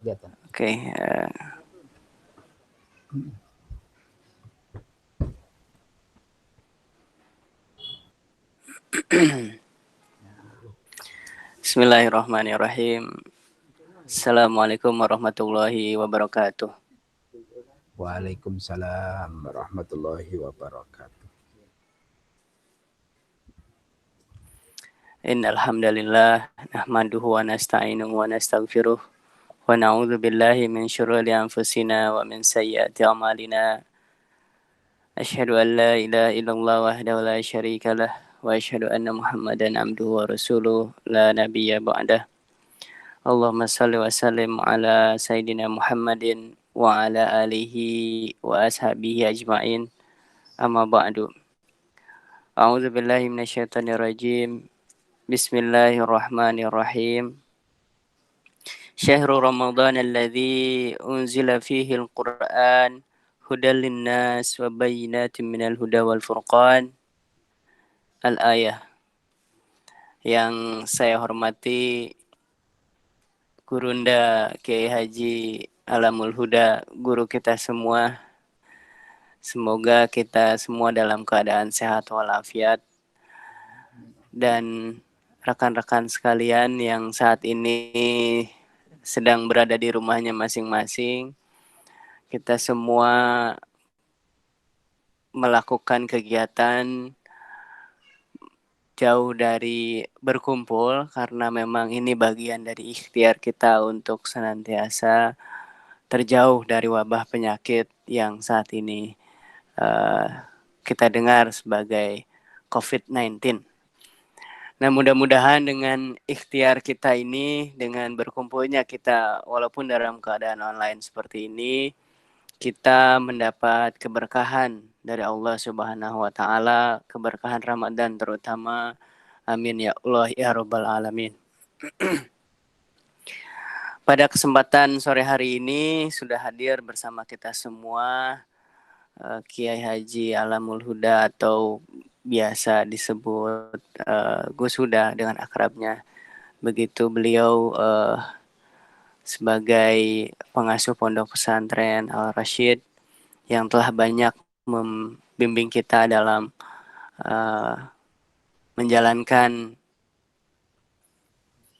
Kegiatan. Oke, Bismillahirrahmanirrahim. Assalamualaikum warahmatullahi wabarakatuh. Waalaikumsalam warahmatullahi wabarakatuh. Innal hamdalillah nahmaduhu wa nasta'inuhu wa nastaghfiruh wa na'udzu billahi min syururi anfusina wa min sayyiati a'malina. Asyhadu an la ilaha illallah wahdahu la syarika lah wa asyhadu anna Muhammadan abduhu wa rasuluh la nabiyya ba'dah. Allahumma salli wa sallim ala sayyidina Muhammadin wa ala alihi wa ashabihi ajma'in. Amma ba'du. A'udzu billahi minasyaitonir rajim. Bismillahirrahmanirrahim. Syahrul Ramadan alladzi unzila fihi al-Qur'an hudal linnas wa bayyinatin minal huda wal furqan. Al-ayah. Yang saya hormati Gurunda Kiai Haji Alamul Huda, guru kita semua. Semoga kita semua dalam keadaan sehat walafiat. Dan rekan-rekan sekalian yang saat ini sedang berada di rumahnya masing-masing, kita semua melakukan kegiatan jauh dari berkumpul karena memang ini bagian dari ikhtiar kita untuk senantiasa terjauh dari wabah penyakit yang saat ini kita dengar sebagai COVID-19. Nah, mudah-mudahan dengan ikhtiar kita ini, dengan berkumpulnya kita walaupun dalam keadaan online seperti ini, kita mendapat keberkahan dari Allah Subhanahu wa taala, keberkahan Ramadan terutama. Amin ya Allah ya rabbal alamin. Pada kesempatan sore hari ini sudah hadir bersama kita semua Kiai Haji Alamul Huda atau biasa disebut Gus Huda dengan akrabnya. Begitu beliau sebagai pengasuh pondok pesantren Al Rashid yang telah banyak membimbing kita dalam menjalankan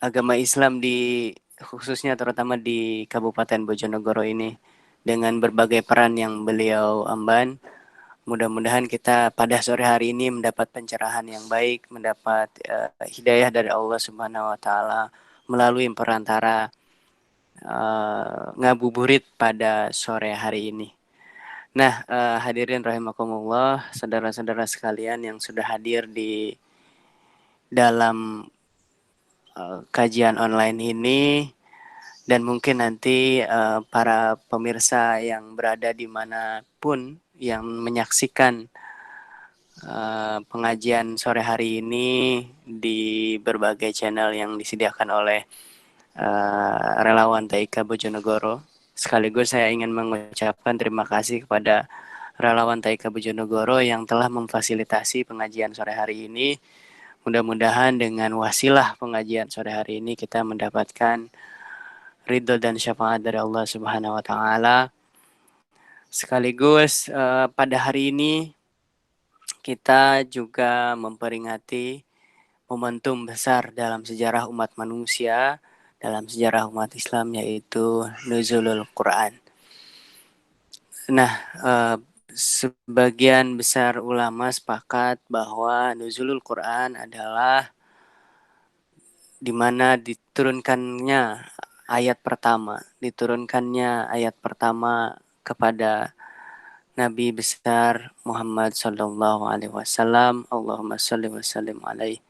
agama Islam di khususnya terutama di Kabupaten Bojonegoro ini dengan berbagai peran yang beliau emban. Mudah-mudahan kita pada sore hari ini mendapat pencerahan yang baik, mendapat hidayah dari Allah Subhanahu wa taala melalui perantara ngabuburit pada sore hari ini. Nah, hadirin rahimakumullah, saudara-saudara sekalian yang sudah hadir di dalam kajian online ini dan mungkin nanti para pemirsa yang berada dimanapun yang menyaksikan pengajian sore hari ini di berbagai channel yang disediakan oleh relawan TIK Bojonegoro. Sekaligus saya ingin mengucapkan terima kasih kepada relawan TIK Bojonegoro yang telah memfasilitasi pengajian sore hari ini. Mudah-mudahan dengan wasilah pengajian sore hari ini kita mendapatkan ridho dan syafaat dari Allah Subhanahu wa taala. Sekaligus pada hari ini kita juga memperingati momentum besar dalam sejarah umat manusia, dalam sejarah umat Islam, yaitu Nuzulul Quran. Nah, sebagian besar ulama sepakat bahwa Nuzulul Quran adalah di mana diturunkannya ayat pertama kepada Nabi besar Muhammad Sallallahu Alaihi Wasallam. Allahumma salli wa sallim alaihi.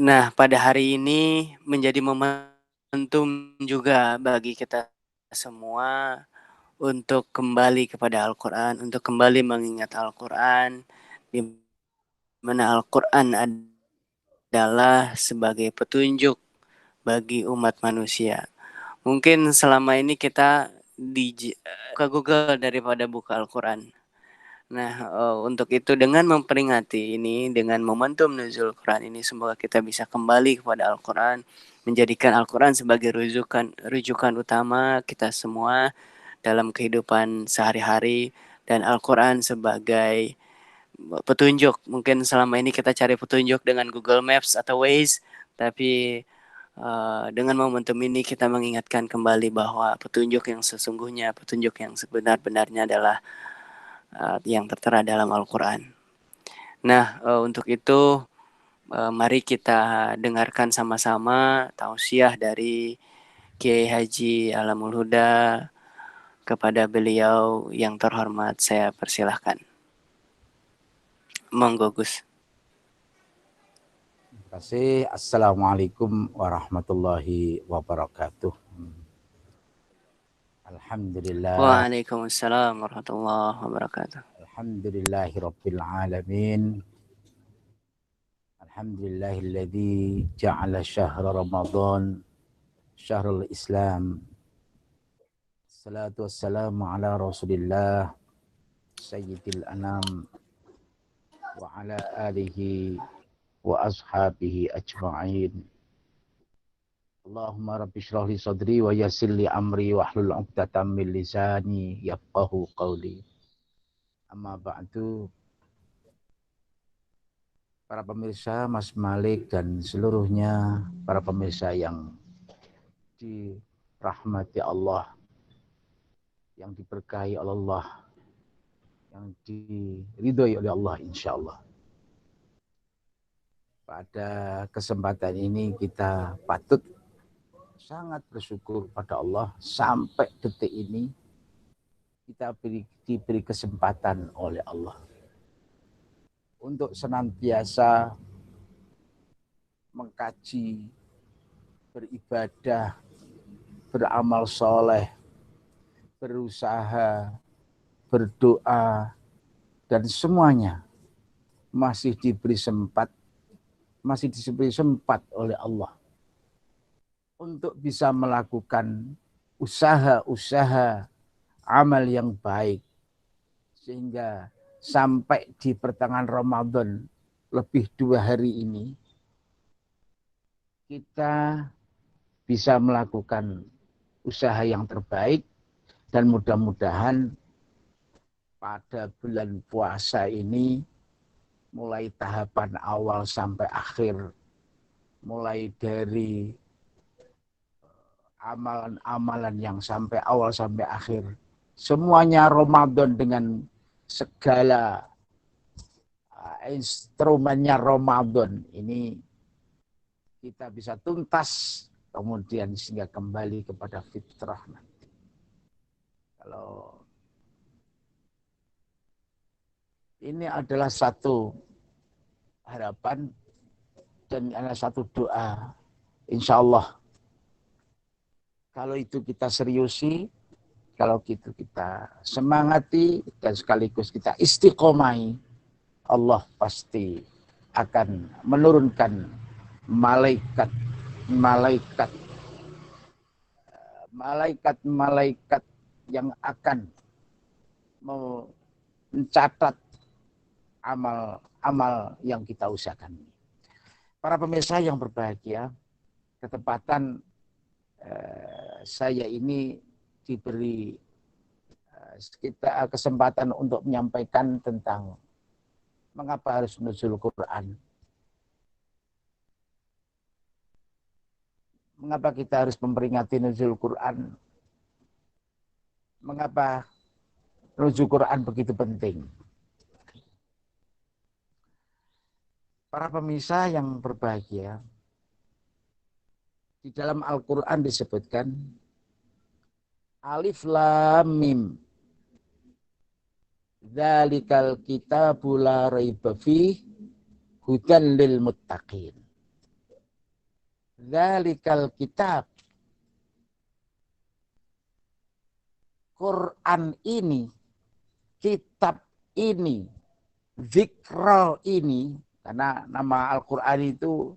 Nah, pada hari ini menjadi momentum juga bagi kita semua untuk kembali kepada Al-Quran, untuk kembali mengingat Al-Quran, di mana Al-Quran adalah sebagai petunjuk bagi umat manusia. Mungkin selama ini kita buka Google daripada buka Al-Quran. Nah, untuk itu dengan memperingati ini, dengan momentum nuzul Quran ini, semoga kita bisa kembali kepada Al-Quran, menjadikan Al-Quran sebagai rujukan utama kita semua dalam kehidupan sehari-hari, dan Al-Quran sebagai petunjuk. Mungkin selama ini kita cari petunjuk dengan Google Maps atau Waze, tapi dengan momentum ini kita mengingatkan kembali bahwa petunjuk yang sesungguhnya, petunjuk yang sebenar-benarnya adalah yang tertera dalam Al-Quran. Nah, untuk itu mari kita dengarkan sama-sama tausiah dari Kiai Haji Alamul Huda. Kepada beliau yang terhormat saya persilahkan. Monggo Gus. Terima kasih. Assalamualaikum warahmatullahi wabarakatuh. Alhamdulillah. Waalaikumsalam warahmatullahi wabarakatuh. Alhamdulillahi rabbil alamin. Alhamdulillahilladzi ja'ala syahra Ramadan syahrul Islam. Salatu wassalamu ala Rasulillah sayyidil anam wa ala alihi wa ashabihi ajma'in. Allahumma rabbi shrah li sadri wa yassir li amri wa hlul 'uqdatam min lisani yafqahu qawli. Amma ba'du. Para pemirsa Mas Malik dan seluruhnya para pemirsa yang dirahmati Allah, yang diberkahi oleh Allah, yang diridhoi oleh Allah insyaallah. Pada kesempatan ini kita patut sangat bersyukur pada Allah sampai detik ini kita diberi kesempatan oleh Allah untuk senantiasa mengkaji, beribadah, beramal soleh, berusaha, berdoa, dan semuanya masih diberi sempat oleh Allah untuk bisa melakukan usaha-usaha amal yang baik, sehingga sampai di pertengahan Ramadan lebih 2 hari ini kita bisa melakukan usaha yang terbaik, dan mudah-mudahan pada bulan puasa ini mulai tahapan awal sampai akhir, mulai dari amalan-amalan yang sampai awal sampai akhir, semuanya Ramadan dengan segala instrumennya Ramadan ini kita bisa tuntas, kemudian sehingga kembali kepada fitrah nanti. Kalau ini adalah satu harapan dan adalah satu doa, insya Allah kalau itu kita seriusi, kalau itu kita semangati dan sekaligus kita istiqomai, Allah pasti akan menurunkan malaikat yang akan mencatat amal yang kita usahakan. Para pemirsa yang berbahagia, ketepatan saya ini diberi kesempatan untuk menyampaikan tentang mengapa harus nuzul Quran. Mengapa kita harus memperingati nuzul Quran? Mengapa nuzul Quran begitu penting? Para pemirsa yang berbahagia, di dalam Al-Quran disebutkan Alif Lam Mim, dzalikal kitabu la raiba fih hudan lil muttaqin. Dzalikal kitab, Quran ini, kitab ini, zikra ini, karena nama Al-Quran itu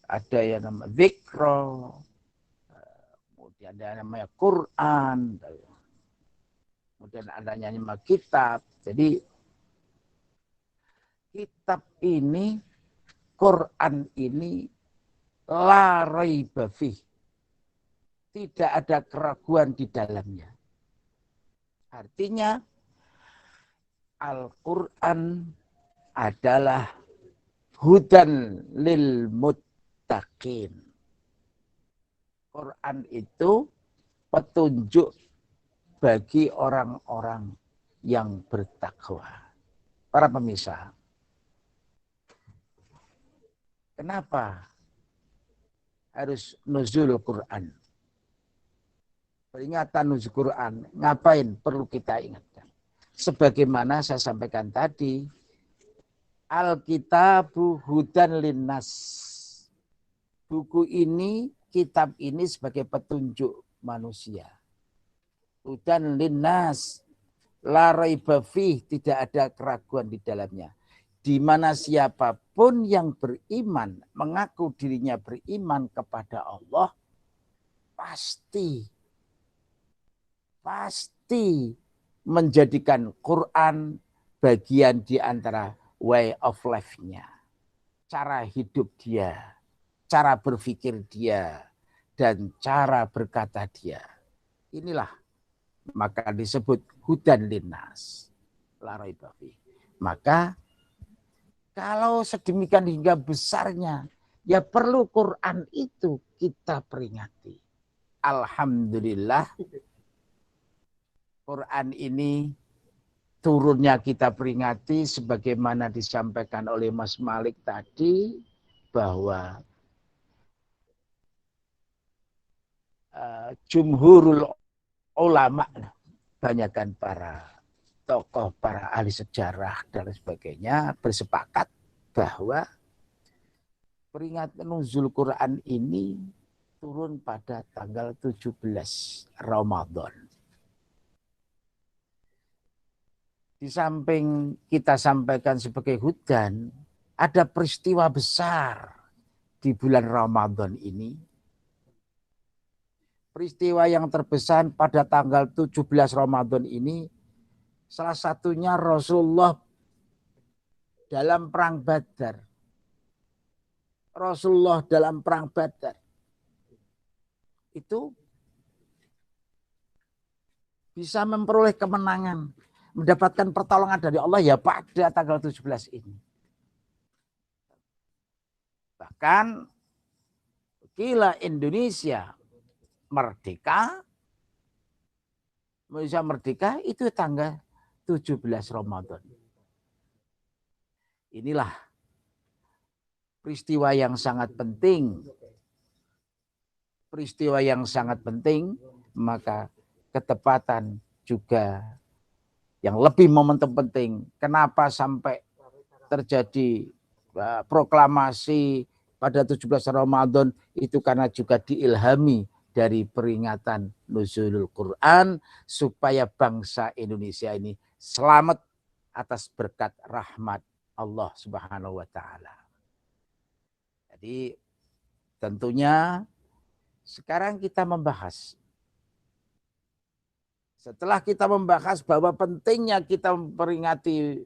ada yang nama zikra, kemudian ada namanya Quran, kemudian adanya nama kitab. Jadi kitab ini, Quran ini, la raiba fih. Tidak ada keraguan di dalamnya. Artinya, Al-Quran adalah hudan lil muttaqin. Quran itu petunjuk bagi orang-orang yang bertakwa. Para pemirsa, kenapa harus nuzul Quran? Peringatan nuzul Quran, ngapain perlu kita ingatkan? Sebagaimana saya sampaikan tadi, Alkitabu hudan linnas. Buku ini, kitab ini sebagai petunjuk manusia. Hudan linnas. La raiba fih, tidak ada keraguan di dalamnya. Di mana siapapun yang beriman, mengaku dirinya beriman kepada Allah, pasti menjadikan Quran bagian di antara way of life-nya. Cara hidup dia, cara berpikir dia, dan cara berkata dia. Inilah maka disebut hudan linnas. La raiba fih. Maka kalau sedemikian hingga besarnya, ya perlu Quran itu kita peringati. Alhamdulillah, Quran ini turunnya kita peringati sebagaimana disampaikan oleh Mas Malik tadi, bahwa jumhurul ulama, banyakkan para tokoh, para ahli sejarah dan sebagainya bersepakat bahwa peringatan nuzul Quran ini turun pada tanggal 17 Ramadan. Di samping kita sampaikan sebagai hudan, ada peristiwa besar di bulan Ramadan ini. Peristiwa yang terbesar pada tanggal 17 Ramadan ini, salah satunya Rasulullah dalam perang Badar. Rasulullah dalam perang Badar itu bisa memperoleh kemenangan, mendapatkan pertolongan dari Allah ya pada tanggal 17 ini. Bahkan kila Indonesia merdeka itu tanggal 17 Ramadan. Inilah peristiwa yang sangat penting. Peristiwa yang sangat penting, maka ketepatan juga yang lebih momentum penting. Kenapa sampai terjadi proklamasi pada 17 Ramadan itu karena juga diilhami dari peringatan nuzulul Quran supaya bangsa Indonesia ini selamat atas berkat rahmat Allah Subhanahu wa taala. Jadi tentunya sekarang kita membahas, setelah kita membahas bahwa pentingnya kita memperingati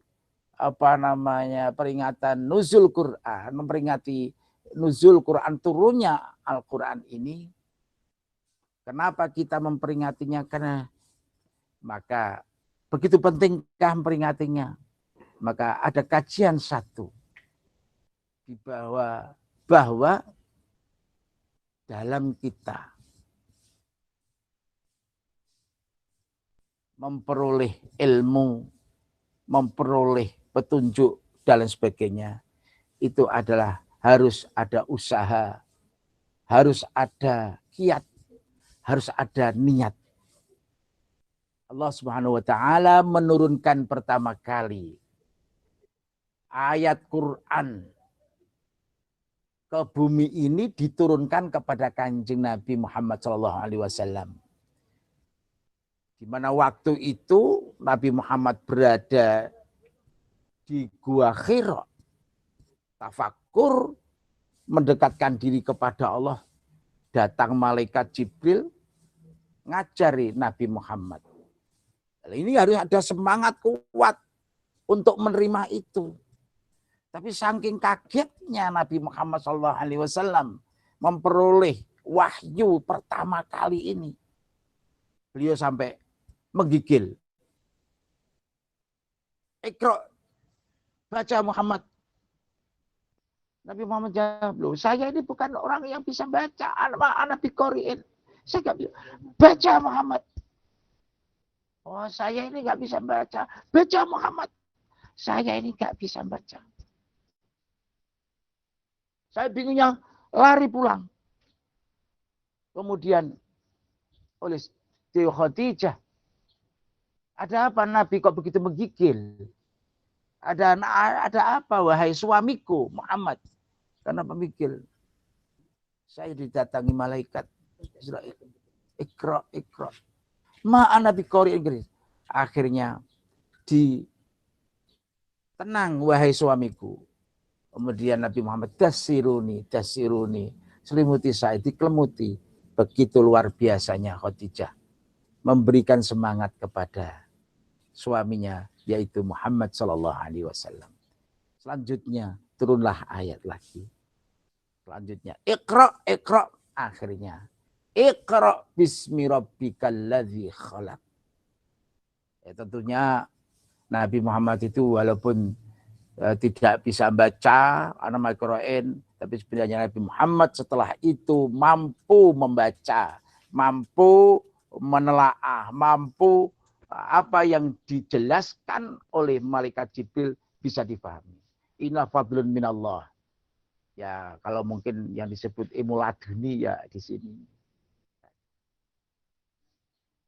peringatan nuzul Quran, memperingati nuzul Quran, turunnya Al-Quran ini. Kenapa kita memperingatinya? Karena maka begitu pentingkah memperingatinya. Maka ada kajian satu di bahwa dalam kita memperoleh ilmu, memperoleh petunjuk dan lain sebagainya, itu adalah harus ada usaha, harus ada kiat, harus ada niat. Allah Subhanahu wa taala menurunkan pertama kali ayat Quran ke bumi ini diturunkan kepada Kanjeng Nabi Muhammad SAW. Di mana waktu itu Nabi Muhammad berada di Gua Hira, tafakur, mendekatkan diri kepada Allah. Datang malaikat Jibril ngajari Nabi Muhammad. Ini harus ada semangat kuat untuk menerima itu. Tapi saking kagetnya Nabi Muhammad SAW memperoleh wahyu pertama kali ini, beliau sampai menggigil. Iqra, baca Muhammad. Nabi Muhammad jawab, loh, saya ini bukan orang yang bisa baca. Anak biqori'in. Saya nggak bisa. Baca Muhammad. Oh, saya ini nggak bisa baca. Baca Muhammad. Saya ini nggak bisa baca. Saya bingungnya lari pulang. Kemudian oleh Khadijah, ada apa Nabi kok begitu menggigil? Ada apa wahai suamiku Muhammad? Karena pemikir, saya didatangi malaikat. Iqra. Ma'ana biqori Inggris. Akhirnya tenang wahai suamiku. Kemudian Nabi Muhammad dasiruni. Selimuti saya, dikelemuti. Begitu luar biasanya Khadijah memberikan semangat kepada suaminya, yaitu Muhammad SAW. Selanjutnya turunlah ayat lagi. Selanjutnya Iqra. Akhirnya Iqra bismi rabbikal ladzi khalaq. Tentunya Nabi Muhammad itu walaupun tidak bisa baca anak Al-Qur'an, tapi sebenarnya Nabi Muhammad setelah itu mampu membaca, mampu menelaah, mampu apa yang dijelaskan oleh malaikat Jibril bisa dipahami. Inna fadlun minallah. Ya, kalau mungkin yang disebut ilmu laduni ya di sini.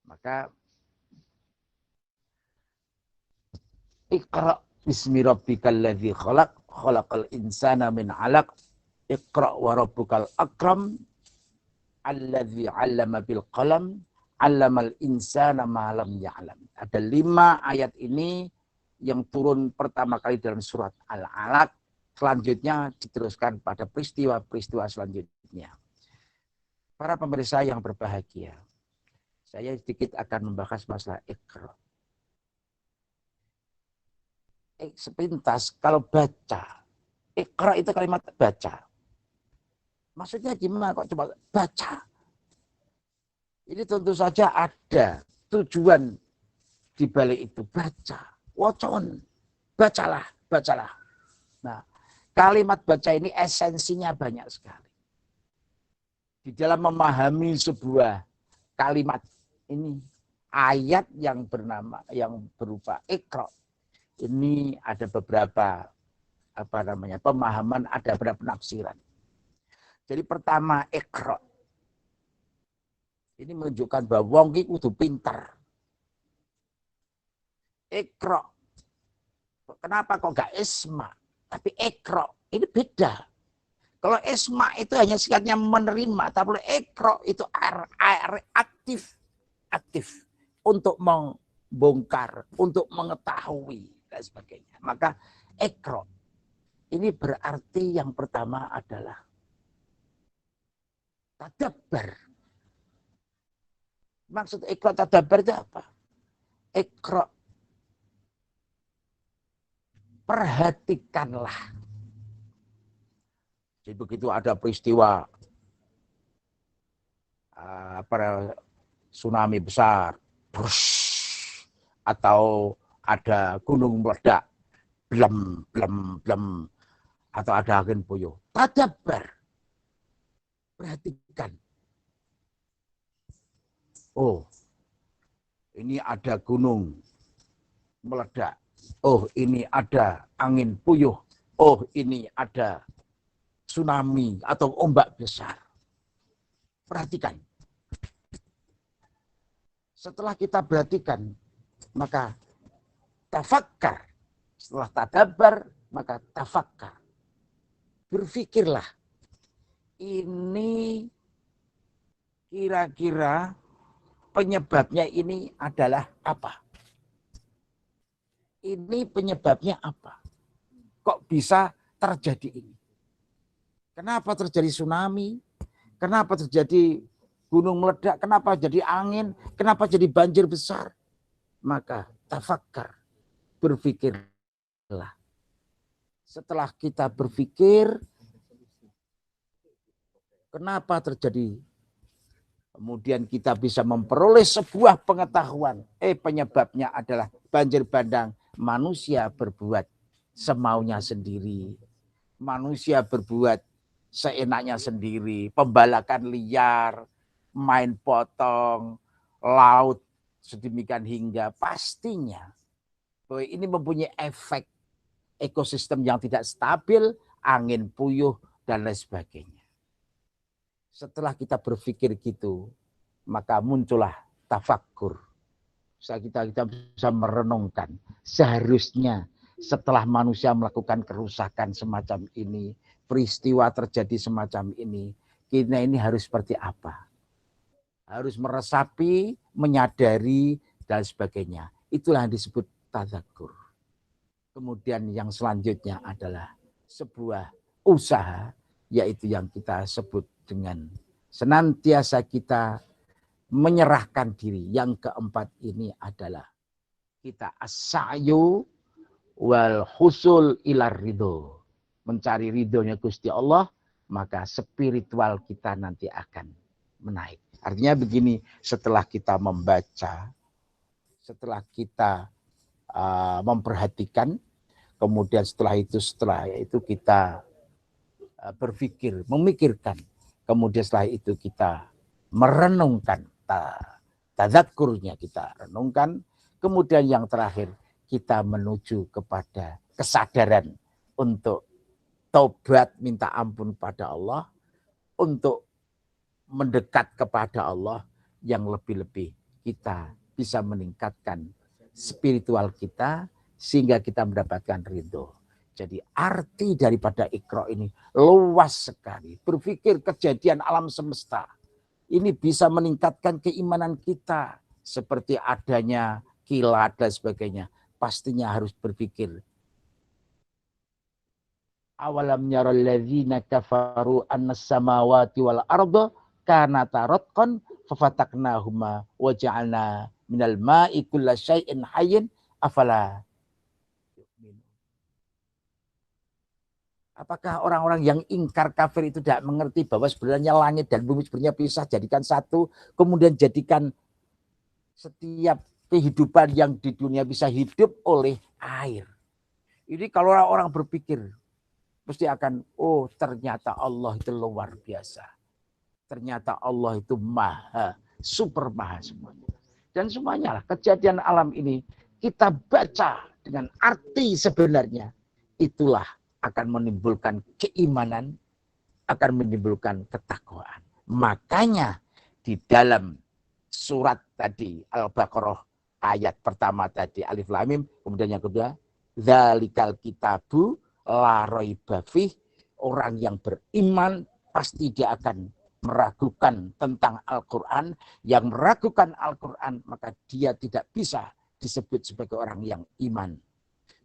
Maka Iqra bismi rabbikal ladzi khalaq, khalaqal insana min 'alaq. Iqra wa rabbukal akram alladzi 'allama bil qalam, 'allamal insana ma lam ya'lam. Ada 5 ayat ini yang turun pertama kali dalam surat Al-Alaq. Selanjutnya diteruskan pada peristiwa-peristiwa selanjutnya. Para pemirsa yang berbahagia, saya sedikit akan membahas masalah Iqra. Sepintas kalau baca, Iqra itu kalimat baca. Maksudnya gimana kok coba baca? Ini tentu saja ada tujuan di balik itu. Baca, wocon, bacalah. Nah, kalimat baca ini esensinya banyak sekali. Di dalam memahami sebuah kalimat ini, ayat yang berupa Iqra. Ini ada beberapa pemahaman, ada beberapa penafsiran. Jadi pertama Iqra. Ini menunjukkan bahwa wong iki kudu pinter. Iqra. Kenapa kok gak isma? Tapi Iqra. Ini beda. Kalau isma itu hanya sikatnya menerima, tapi Iqra itu aktif untuk membongkar, untuk mengetahui dan sebagainya. Maka Iqra ini berarti yang pertama adalah tadabbar. Maksud Iqra tadabbar itu apa? Iqra, perhatikanlah. Jadi begitu ada peristiwa tsunami besar, atau ada gunung meledak, blem, atau ada angin puyuh. Tadabbar, perhatikan. Oh, ini ada gunung meledak. Oh, ini ada angin puyuh. Oh, ini ada tsunami atau ombak besar. Perhatikan. Setelah kita perhatikan, maka tafakkar. Setelah tadabbar, maka tafakkar. Berpikirlah. Ini kira-kira penyebabnya ini adalah apa? Ini penyebabnya apa? Kok bisa terjadi ini? Kenapa terjadi tsunami? Kenapa terjadi gunung meledak? Kenapa jadi angin? Kenapa jadi banjir besar? Maka tafakkar, berpikirlah. Setelah kita berpikir, kenapa terjadi? Kemudian kita bisa memperoleh sebuah pengetahuan. Penyebabnya adalah banjir bandang. Manusia berbuat semaunya sendiri. Manusia berbuat seenaknya sendiri. Pembalakan liar, main potong, laut, sedemikian hingga pastinya bahwa ini mempunyai efek ekosistem yang tidak stabil, angin puyuh, dan lain sebagainya. Setelah kita berpikir gitu, maka muncullah tafakkur. Kita bisa merenungkan. Seharusnya setelah manusia melakukan kerusakan semacam ini, peristiwa terjadi semacam ini, kita ini harus seperti apa? Harus meresapi, menyadari, dan sebagainya. Itulah yang disebut tadzakur. Kemudian yang selanjutnya adalah sebuah usaha, yaitu yang kita sebut dengan senantiasa kita menyerahkan diri. Yang keempat ini adalah kita as-sa'yu wal husul ilar ridho. Mencari ridhonya Gusti Allah, maka spiritual kita nanti akan menaik. Artinya begini, setelah kita membaca, setelah kita memperhatikan, kemudian setelah itu kita berpikir, memikirkan, kemudian setelah itu kita merenungkan, tadzakurnya kita renungkan, kemudian yang terakhir kita menuju kepada kesadaran untuk taubat, minta ampun pada Allah, untuk mendekat kepada Allah, yang lebih-lebih kita bisa meningkatkan spiritual kita sehingga kita mendapatkan ridho. Jadi arti daripada Iqra ini luas sekali. Berpikir kejadian alam semesta. Ini bisa meningkatkan keimanan kita. Seperti adanya kilat dan sebagainya. Pastinya harus berpikir. Awalam yaral ladzina kafaru annas samawati wal arda kanata ratqan fafataknahuma wa ja'alna minal ma'i kulla syai'in hayyin afala. Apakah orang-orang yang ingkar kafir itu tidak mengerti bahwa sebenarnya langit dan bumi sebenarnya pisah, jadikan satu, kemudian jadikan setiap kehidupan yang di dunia bisa hidup oleh air. Ini kalau orang berpikir, pasti akan, oh ternyata Allah itu luar biasa. Ternyata Allah itu maha, super maha semuanya. Dan semuanya lah, kejadian alam ini kita baca dengan arti sebenarnya. Itulah akan menimbulkan keimanan, akan menimbulkan ketakwaan. Makanya di dalam surat tadi Al-Baqarah ayat pertama tadi Alif Lam Mim, kemudian yang kedua dzalikal kitabu la raiba fih, orang yang beriman pasti dia akan meragukan tentang Al-Qur'an. Yang meragukan Al-Qur'an maka dia tidak bisa disebut sebagai orang yang iman.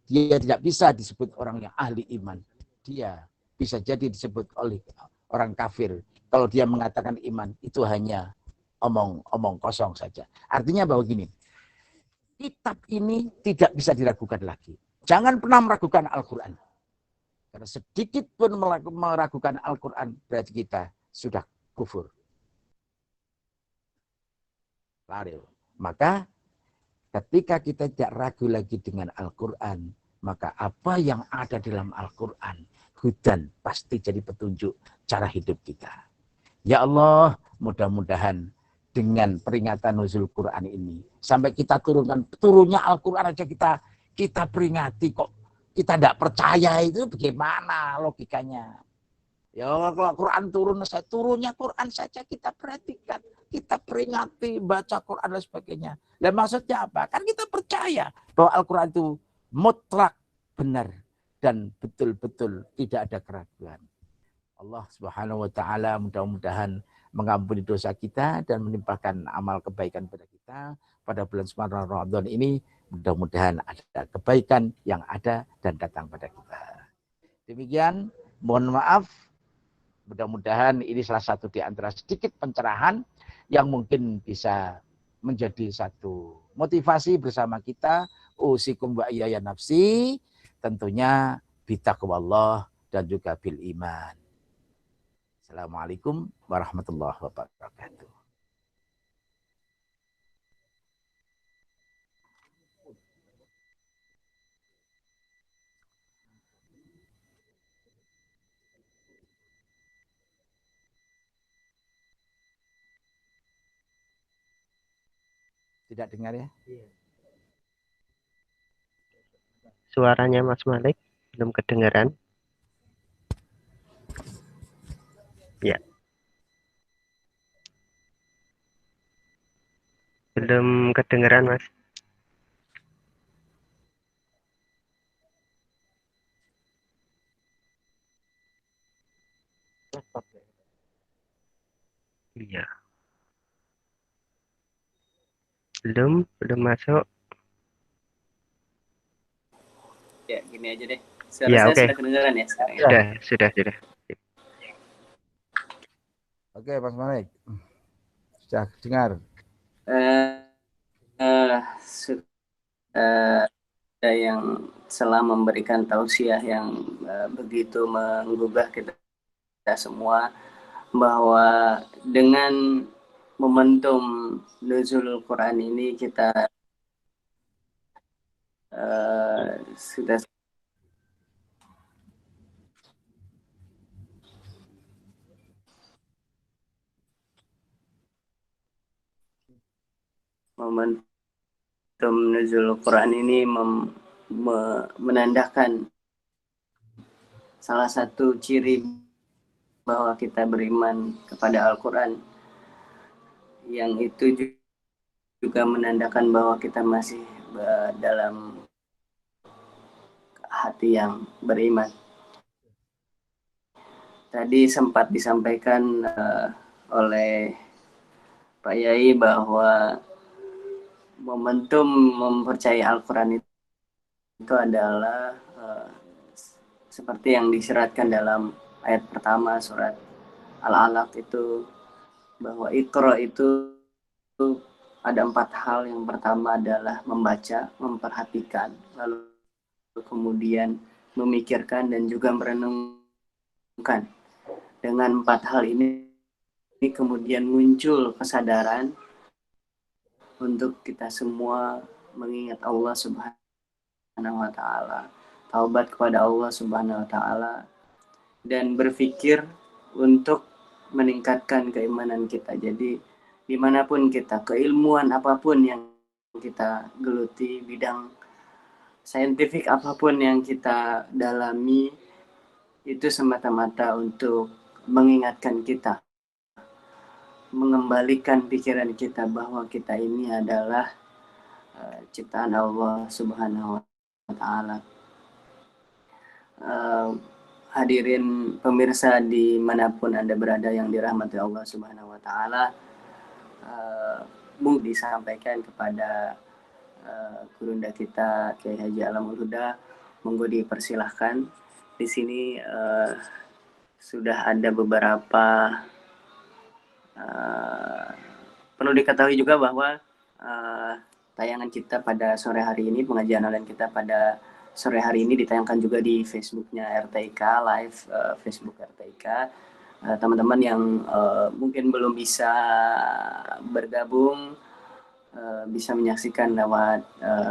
Dia tidak bisa disebut orang yang ahli iman. Dia bisa jadi disebut oleh orang kafir. Kalau dia mengatakan iman, itu hanya omong kosong saja. Artinya bahwa gini, kitab ini tidak bisa diragukan lagi. Jangan pernah meragukan Al-Quran. Karena sedikit pun meragukan Al-Quran, berarti kita sudah kufur. Lalu, maka ketika kita tidak ragu lagi dengan Al-Quran, maka apa yang ada dalam Al-Quran, hudan, pasti jadi petunjuk cara hidup kita. Ya Allah, mudah-mudahan dengan peringatan nuzul Quran ini, sampai kita turunnya Al-Quran aja kita peringati kok. Kita tidak percaya itu bagaimana logikanya. Ya kalau Quran turunnya Quran saja kita perhatikan. Kita peringati, baca Quran dan sebagainya. Dan maksudnya apa? Kan kita percaya bahwa Al-Quran itu mutlak benar. Dan betul-betul tidak ada keraguan. Allah Subhanahu wa ta'ala mudah-mudahan mengampuni dosa kita dan menimpakan amal kebaikan pada kita. Pada bulan Suci Ramadan ini mudah-mudahan ada kebaikan yang ada dan datang pada kita. Demikian, mohon maaf. Mudah-mudahan ini salah satu di antara sedikit pencerahan yang mungkin bisa menjadi satu motivasi bersama kita. Usikum wa iyaya nafsi. Tentunya bitaqwallah dan juga bil iman. Assalamualaikum warahmatullahi wabarakatuh. Tidak dengar ya? Suaranya Mas Malik belum kedengaran. Ya. Belum kedengaran, Mas. Iya. Belum masuk. Ya, gini aja deh. Suara Ya, saya oke. sudah kedengaran ya sekarang ya? Sudah. Oke, Mas Malik. Sudah dengar? Ada yang telah memberikan tausiah yang begitu menggugah kita semua bahwa dengan momentum nuzulul Quran ini kita sudah momentum nuzulul Quran ini menandakan salah satu ciri bahwa kita beriman kepada Al-Quran, yang itu juga menandakan bahwa kita masih dalam hati yang beriman. Tadi sempat disampaikan oleh Pak Yai bahwa momentum mempercayai Al-Quran itu adalah seperti yang disyaratkan dalam ayat pertama surat Al-Alaq itu, bahwa Iqra itu ada 4 hal. Yang pertama adalah membaca, memperhatikan, lalu kemudian memikirkan dan juga merenungkan. Dengan 4 hal ini kemudian muncul kesadaran untuk kita semua mengingat Allah Subhanahu wa Ta'ala, taubat kepada Allah Subhanahu wa Ta'ala, dan berpikir untuk meningkatkan keimanan kita. Jadi dimanapun kita, keilmuan apapun yang kita geluti, bidang saintifik apapun yang kita dalami, itu semata-mata untuk mengingatkan kita, mengembalikan pikiran kita bahwa kita ini adalah ciptaan Allah Subhanahu wa Ta'ala. Hadirin pemirsa dimanapun Anda berada yang dirahmati Allah Subhanahu wa Ta'ala, mungkin disampaikan kepada gurunda kita Kiai Haji Alamul Huda. Monggo dipersilahkan. Di sini sudah ada beberapa, perlu diketahui juga bahwa tayangan kita pada sore hari ini, pengajian online kita pada sore hari ini ditayangkan juga di Facebooknya RTIK Live, Facebook RTIK. Teman-teman yang mungkin belum bisa bergabung bisa menyaksikan lewat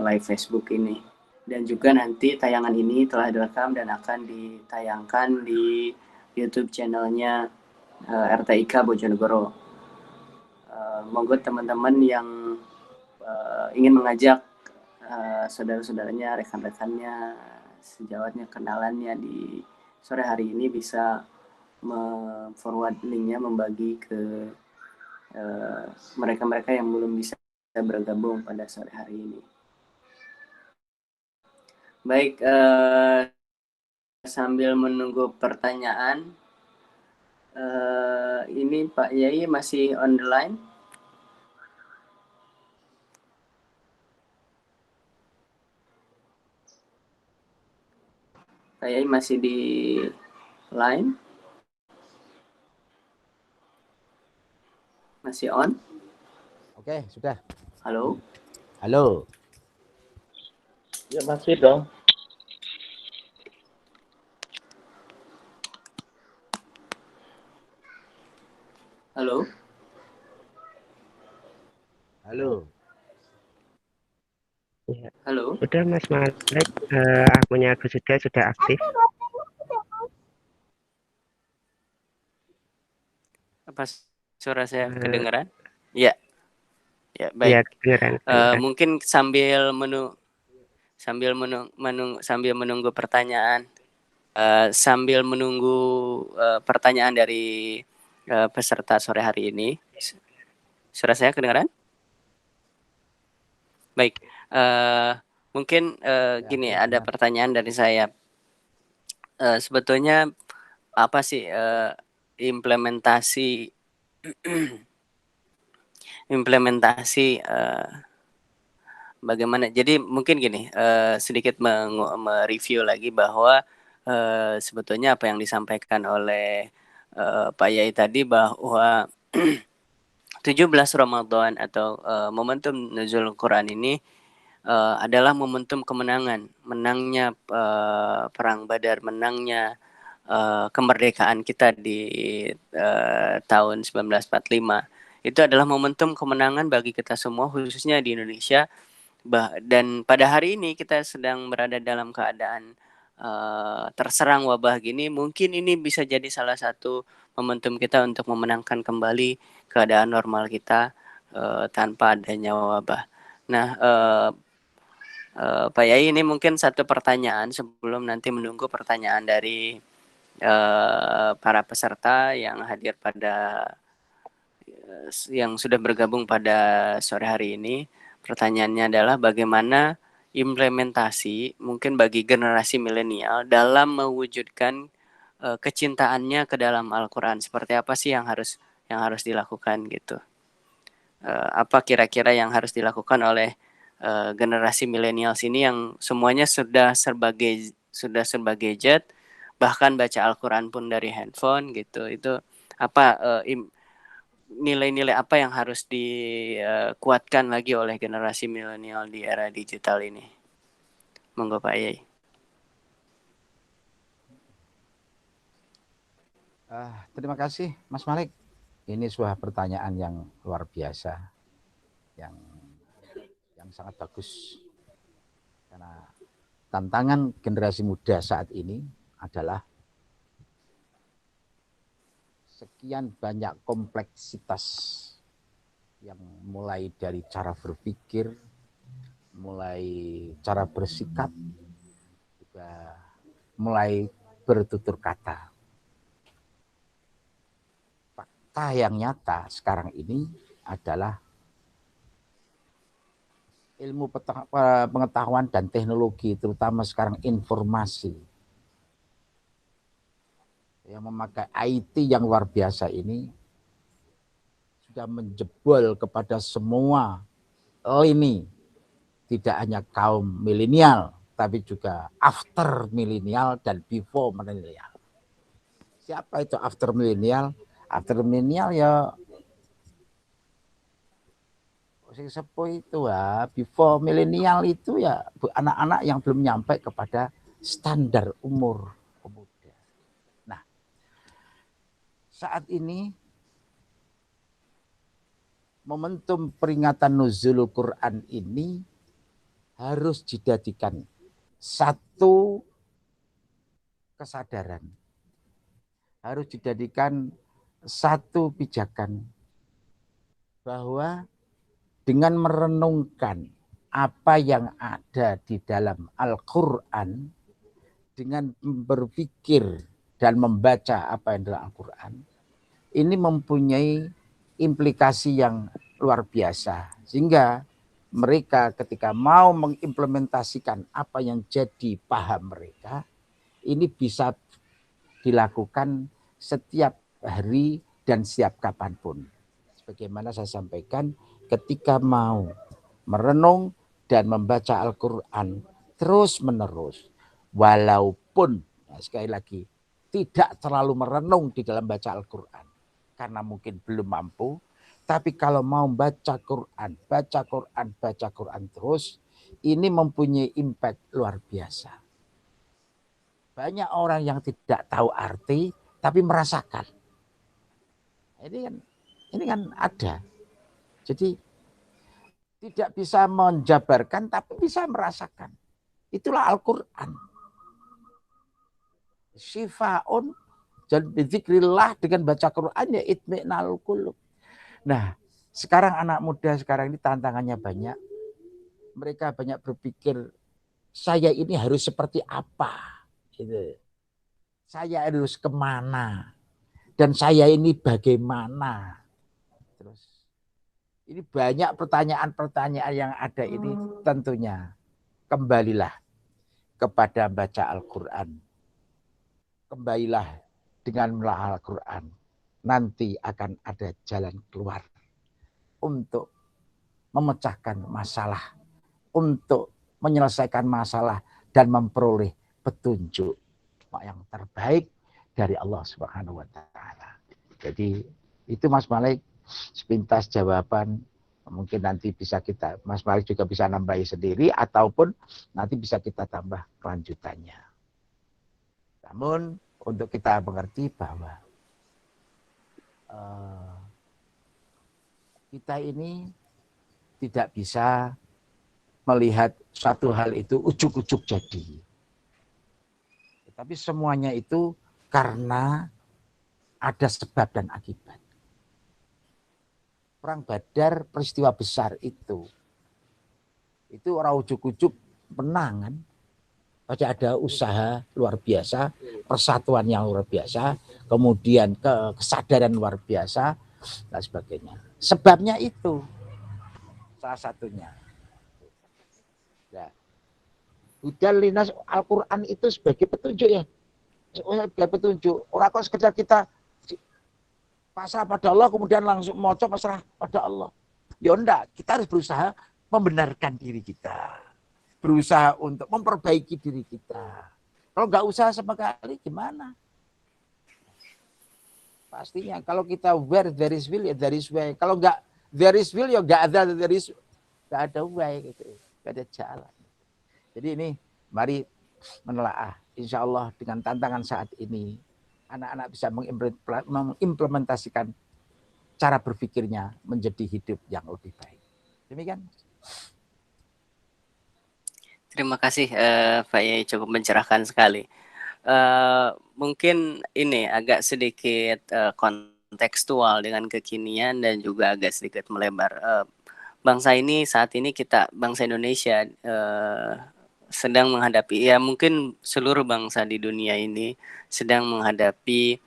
live Facebook ini. Dan juga nanti tayangan ini telah direkam dan akan ditayangkan di YouTube channelnya RTIK Bojonegoro. Monggo teman-teman yang ingin mengajak saudara-saudaranya, rekan-rekannya, sejawatnya, kenalannya di sore hari ini bisa forward linknya, membagi ke mereka-mereka yang belum bisa bergabung pada sore hari ini. Baik, sambil menunggu pertanyaan, ini Pak Yai masih on the line? Pak Yai masih di line? Masih on? Oke, sudah. Halo? Halo. Ya masih dong. Halo. Halo. Ya. Halo. Udah Mas Malik, akunnya Gus Huda sudah aktif. Apa suara saya Eh, kedengaran? Ya, ya ya, baik. kedengeran. Mungkin sambil menunggu pertanyaan, pertanyaan dari peserta sore hari ini. Suara saya kedengaran? Baik. Mungkin gini, ada pertanyaan dari saya. Sebetulnya apa sih implementasi bagaimana? Jadi mungkin gini, sedikit mereview lagi bahwa sebetulnya apa yang disampaikan oleh Pak Yai tadi bahwa 17 Ramadan atau momentum nuzul Quran ini adalah momentum kemenangan, menangnya perang Badar, menangnya kemerdekaan kita di tahun 1945. Itu adalah momentum kemenangan bagi kita semua, khususnya di Indonesia. Dan pada hari ini kita sedang berada dalam keadaan terserang wabah gini. Mungkin ini bisa jadi salah satu momentum kita untuk memenangkan kembali keadaan normal kita tanpa adanya wabah. Nah, Pak Yai, ini mungkin satu pertanyaan sebelum nanti menunggu pertanyaan dari para peserta yang hadir yang sudah bergabung pada sore hari ini. Pertanyaannya adalah bagaimana implementasi mungkin bagi generasi milenial dalam mewujudkan kecintaannya ke dalam Al-Quran. Seperti apa sih yang harus dilakukan gitu? Apa kira-kira yang harus dilakukan oleh generasi milenial sini yang semuanya sudah serba gadget, bahkan baca Al-Quran pun dari handphone gitu. Itu apa nilai-nilai apa yang harus dikuatkan lagi oleh generasi milenial di era digital ini? Monggo Pak Yai. Terima kasih Mas Malik. Ini sebuah pertanyaan yang luar biasa, yang sangat bagus. Karena tantangan generasi muda saat ini adalah sekian banyak kompleksitas yang mulai dari cara berpikir, mulai cara bersikap, juga mulai bertutur kata. Fakta yang nyata sekarang ini adalah ilmu pengetahuan dan teknologi, terutama sekarang informasi, yang memakai IT yang luar biasa ini sudah menjebol kepada semua lini, tidak hanya kaum milenial, tapi juga after milenial dan before milenial. Siapa itu after milenial? After milenial ya sing sepuh itu before milenial itu ya anak-anak yang belum nyampe kepada standar umur pemuda. Nah, saat ini momentum peringatan nuzul Quran ini harus dijadikan satu kesadaran, harus dijadikan satu pijakan bahwa dengan merenungkan apa yang ada di dalam Al-Quran, dengan berpikir dan membaca apa yang dalam Al-Quran, ini mempunyai implikasi yang luar biasa. Sehingga mereka ketika mau mengimplementasikan apa yang jadi paham mereka, ini bisa dilakukan setiap hari dan setiap kapanpun. Sebagaimana saya sampaikan, ketika mau merenung dan membaca Al-Quran terus menerus, walaupun sekali lagi tidak terlalu merenung di dalam baca Al-Quran karena mungkin belum mampu, tapi kalau mau baca Quran terus, ini mempunyai impact luar biasa. Banyak orang yang tidak tahu arti tapi merasakan. Ini kan Ini kan ada. Jadi tidak bisa menjabarkan tapi bisa merasakan. Itulah Al-Quran. Syifa'un dan bizikrillah, dengan baca Quran ya itmi'nal qulub. Nah, sekarang anak muda sekarang ini tantangannya banyak. Mereka banyak berpikir, saya ini harus seperti apa? Gitu. Saya harus kemana? Dan saya ini bagaimana? Terus ini banyak pertanyaan-pertanyaan yang ada ini, tentunya kembalilah kepada baca Al-Quran. Kembalilah dengan melaal Al-Quran. Nanti akan ada jalan keluar untuk memecahkan masalah, untuk menyelesaikan masalah dan memperoleh petunjuk yang terbaik dari Allah Subhanahu wa taala. Jadi itu Mas Malik sepintas jawaban, mungkin nanti bisa kita, Mas Malik juga bisa nambahi sendiri ataupun nanti bisa kita tambah kelanjutannya. Namun untuk kita mengerti bahwa kita ini tidak bisa melihat satu hal itu ujuk-ujuk jadi. Tapi semuanya itu karena ada sebab dan akibat. Perang Badar peristiwa besar itu orang ujuk-ujuk menang kan. Pasti ada usaha luar biasa, persatuan yang luar biasa, kemudian kesadaran luar biasa, dan sebagainya. Sebabnya itu salah satunya. Ya. Hudal linas, Al-Quran itu sebagai petunjuk ya. Sebagai petunjuk. Orang kok sekedar kita pasrah pada Allah kemudian langsung moco pasrah pada Allah. Ya enggak, kita harus berusaha membenarkan diri kita. Berusaha untuk memperbaiki diri kita. Kalau nggak usaha sama sekali gimana? Pastinya kalau kita where there is will ya there is way. Kalau nggak there is will ya nggak ada way gitu. Nggak ada jalan. Jadi ini mari menelaah. Insya Allah dengan tantangan saat ini anak-anak bisa mengimplementasikan cara berpikirnya menjadi hidup yang lebih baik. Demikian. Terima kasih Pak Yai, cukup mencerahkan sekali. Mungkin ini agak sedikit kontekstual dengan kekinian dan juga agak sedikit melebar. Bangsa ini saat ini bangsa Indonesia sedang menghadapi, ya mungkin seluruh bangsa di dunia ini sedang menghadapi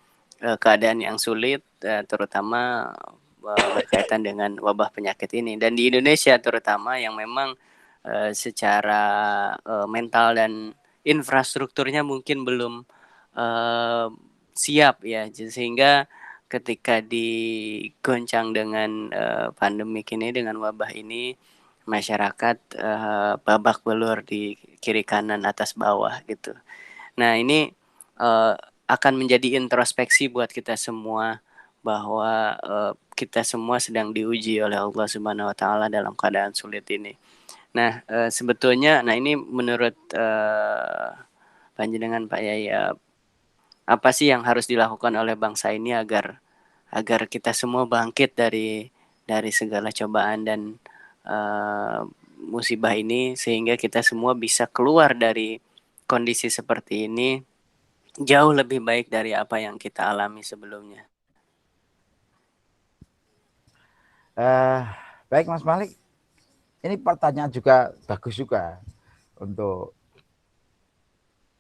keadaan yang sulit, terutama berkaitan dengan wabah penyakit ini. Dan di Indonesia terutama yang memang secara mental dan infrastrukturnya mungkin belum siap ya, sehingga ketika digoncang dengan pandemik ini, dengan wabah ini, masyarakat babak belur di kiri kanan atas bawah gitu. Nah ini akan menjadi introspeksi buat kita semua bahwa kita semua sedang diuji oleh Allah Subhanahu wa taala dalam keadaan sulit ini. Nah, sebetulnya ini menurut panjenengan Pak Yai, apa sih yang harus dilakukan oleh bangsa ini agar kita semua bangkit dari segala cobaan dan musibah ini, sehingga kita semua bisa keluar dari kondisi seperti ini jauh lebih baik dari apa yang kita alami sebelumnya. Baik Mas Malik, ini pertanyaan juga bagus juga untuk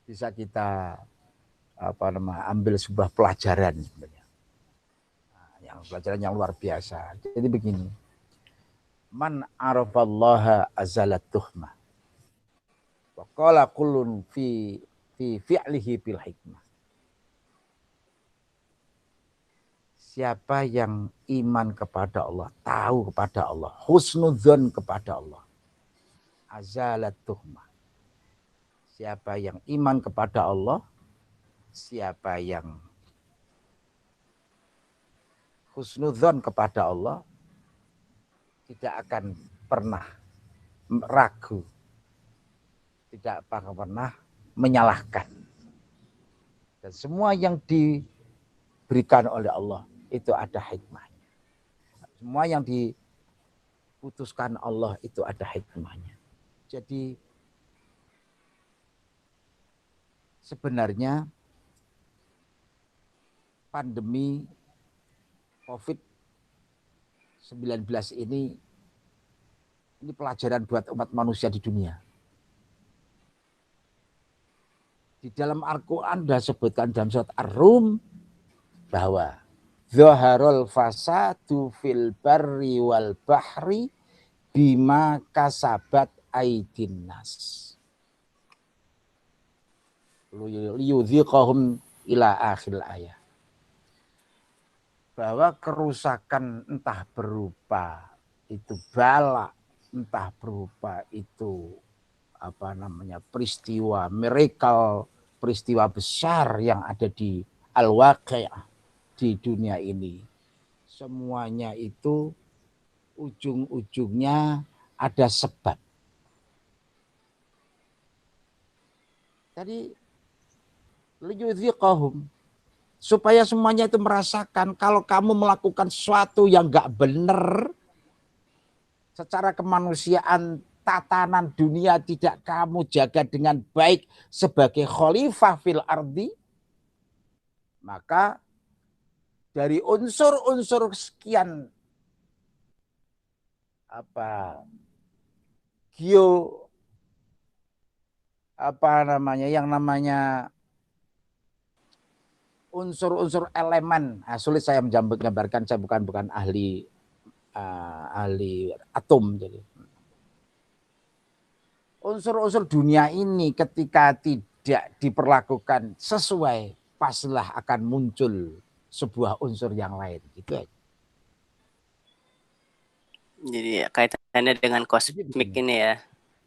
bisa kita ambil sebuah pelajaran sebenarnya. Pelajaran yang luar biasa. Jadi begini, man arafallaha azalat tuhmah. Wa qala kullun fi fi'lihi bil hikmah. Siapa yang iman kepada Allah, tahu kepada Allah, husnudzon kepada Allah, azalat tuhmah. Siapa yang iman kepada Allah, siapa yang husnudzon kepada Allah, tidak akan pernah ragu, tidak akan pernah menyalahkan. Dan semua yang diberikan oleh Allah itu ada hikmahnya. Semua yang diputuskan Allah itu ada hikmahnya. Jadi sebenarnya pandemi COVID-19 ini pelajaran buat umat manusia di dunia. Di dalam Al-Quran sudah sebutkan dalam surat Ar-Rum bahwa zaharul fasadu fil barri wal bahri bima kasabat aidin nas. Liyudhiqahum ila akhir ayat. Bahwa kerusakan entah berupa itu bala, entah berupa itu peristiwa miracle, peristiwa besar yang ada di al-waqi'ah di dunia ini. Semuanya itu ujung-ujungnya ada sebab. Tadi liyudhiqahum, supaya semuanya itu merasakan kalau kamu melakukan sesuatu yang enggak benar secara kemanusiaan, tatanan dunia tidak kamu jaga dengan baik sebagai khalifah fil ardi, maka dari unsur-unsur sekian yang namanya unsur-unsur elemen. Sulit saya menggambarkan, saya bukan ahli atom. Jadi unsur-unsur dunia ini ketika tidak diperlakukan sesuai, pastilah akan muncul sebuah unsur yang lain. Gitu aja. Jadi kaitannya dengan kosmik ini ya,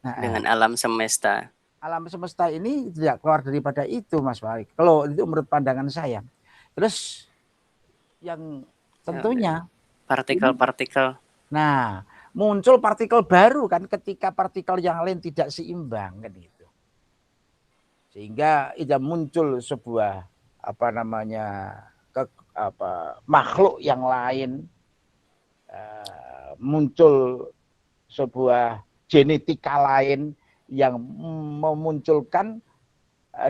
dengan alam semesta. Alam semesta ini tidak keluar daripada itu, Mas Farid. Kalau itu menurut pandangan saya. Terus yang tentunya partikel-partikel. Nah, muncul partikel baru kan ketika partikel yang lain tidak seimbang kan itu. Sehingga itu muncul sebuah makhluk yang lain, muncul sebuah genetika lain yang memunculkan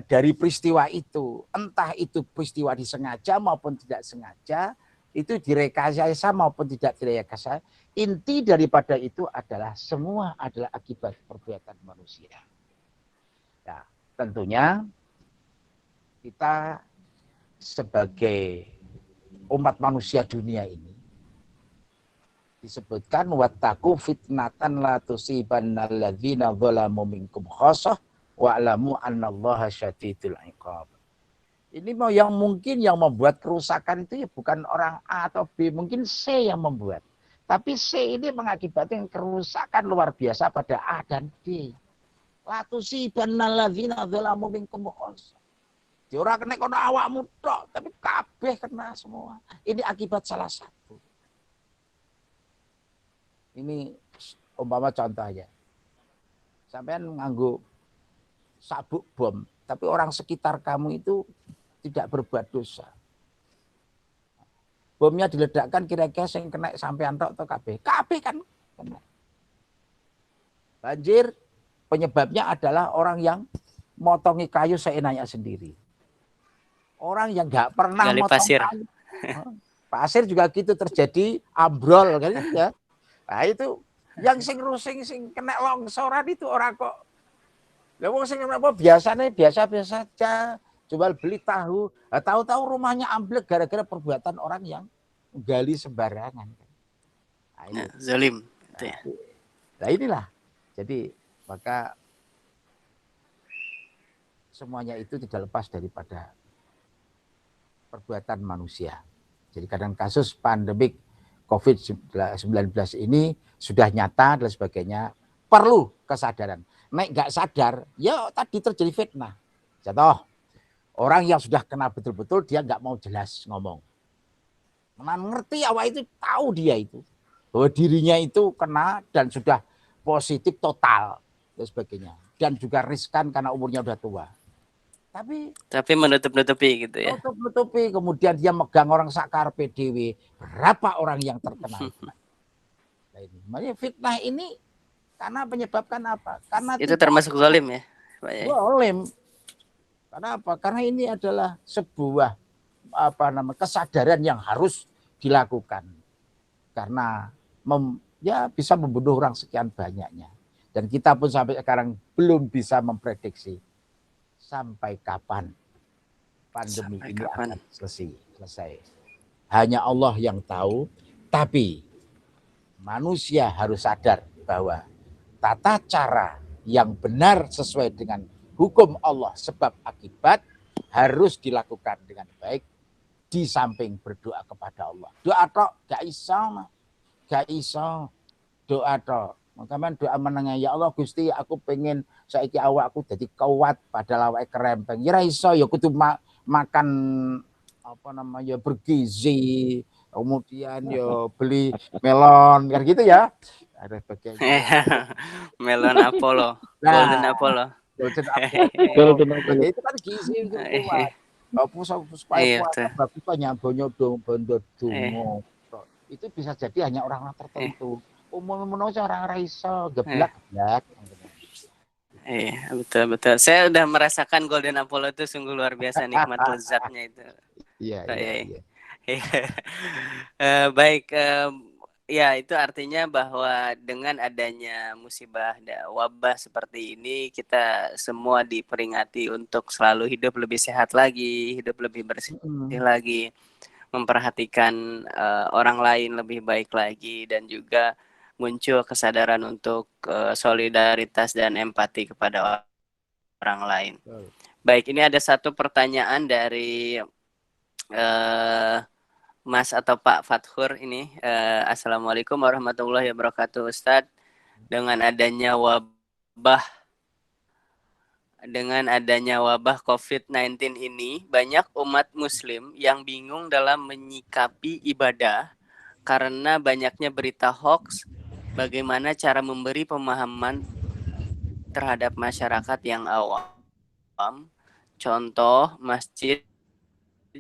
dari peristiwa itu. Entah itu peristiwa disengaja maupun tidak sengaja, itu direkayasa maupun tidak direkayasa. Inti daripada itu adalah semua adalah akibat perbuatan manusia. Nah, tentunya kita sebagai umat manusia dunia ini disebutkan wattaqu fitnatan la tusibannal ladzina zalamu minkum khassah wa'lamu annallaha syadidul iqab. Ini mau yang mungkin yang membuat kerusakan itu ya bukan orang A atau B, mungkin C yang membuat. Tapi C ini mengakibatkan kerusakan luar biasa pada A dan D. La tusibannal ladzina zalamu minkum khassah. Di ora kena kono awakmu tok, tapi kabeh kena semua. Ini akibat salah satu. Ini umpama contoh aja. Sampean nganggo sabuk bom, tapi orang sekitar kamu itu tidak berbuat dosa. Bomnya diledakkan kira-kira yang kena sampean tok atau kabeh. Kabeh kan kena. Banjir penyebabnya adalah orang yang motongi kayu seenaknya sendiri. Orang yang nggak pernah Gali motong pasir. kayu. Pasir juga gitu terjadi ambrol kan ya. Nah itu yang sing kena longsoran itu orang kok. Lah wong sing apa biasanya biasa-biasa saja, jual beli tahu, tahu-tahu rumahnya ambruk gara-gara perbuatan orang yang gali sembarangan. Nah, ini. Zalim. Itu ya. Nah inilah. Jadi maka semuanya itu tidak lepas daripada perbuatan manusia. Jadi kadang kasus pandemik COVID-19 ini sudah nyata dan sebagainya, perlu kesadaran. Nek nggak sadar, ya tadi terjadi fitnah. Contoh, orang yang sudah kena betul-betul dia nggak mau jelas ngomong. Ngerti awal itu tahu dia itu bahwa dirinya itu kena dan sudah positif total dan sebagainya. Dan juga riskan karena umurnya sudah tua. Tapi menutup-nutupi gitu ya. Nutup-nutupi, kemudian dia megang orang sakar PDW. Berapa orang yang terkena itu? Nah, ini. Makanya fitnah ini karena menyebabkan apa? Karena Itu termasuk zalim ya, Pak Yai? zalim. Karena apa? Karena ini adalah sebuah kesadaran yang harus dilakukan. Karena bisa membunuh orang sekian banyaknya. Dan kita pun sampai sekarang belum bisa memprediksi sampai kapan pandemi ini akan selesai. Hanya Allah yang tahu, tapi manusia harus sadar bahwa tata cara yang benar sesuai dengan hukum Allah sebab akibat harus dilakukan dengan baik di samping berdoa kepada Allah. Doa tok gak iso doa tok. Maka doa menengah, ya Allah Gusti aku pengen saiki awakku jadi kuat padahal awake kerempeng. Ya iso ya kudu makan bergizi, kemudian ya beli melon kan gitu ya. Ada bagian melon Apollo, Golden Apollo. Golden Apollo. Itu kan gizi itu kuat. Supaya bagus nyambonyo bondo dungo. Itu bisa jadi hanya orang-orang tertentu. Umum orang iso geblak. Betul. Saya udah merasakan Golden Apollo itu sungguh luar biasa nikmat lezatnya itu. Iya. Baik, ya itu artinya bahwa dengan adanya musibah wabah seperti ini kita semua diperingati untuk selalu hidup lebih sehat lagi, hidup lebih bersih lagi, memperhatikan orang lain lebih baik lagi, dan juga muncul kesadaran untuk solidaritas dan empati kepada orang lain. Baik, ini ada satu pertanyaan dari Mas atau Pak Fathur ini. Assalamualaikum warahmatullahi wabarakatuh, Ustadz. Dengan adanya wabah COVID-19 ini, banyak umat muslim yang bingung dalam menyikapi ibadah karena banyaknya berita hoax. Bagaimana cara memberi pemahaman terhadap masyarakat yang awam? Contoh, masjid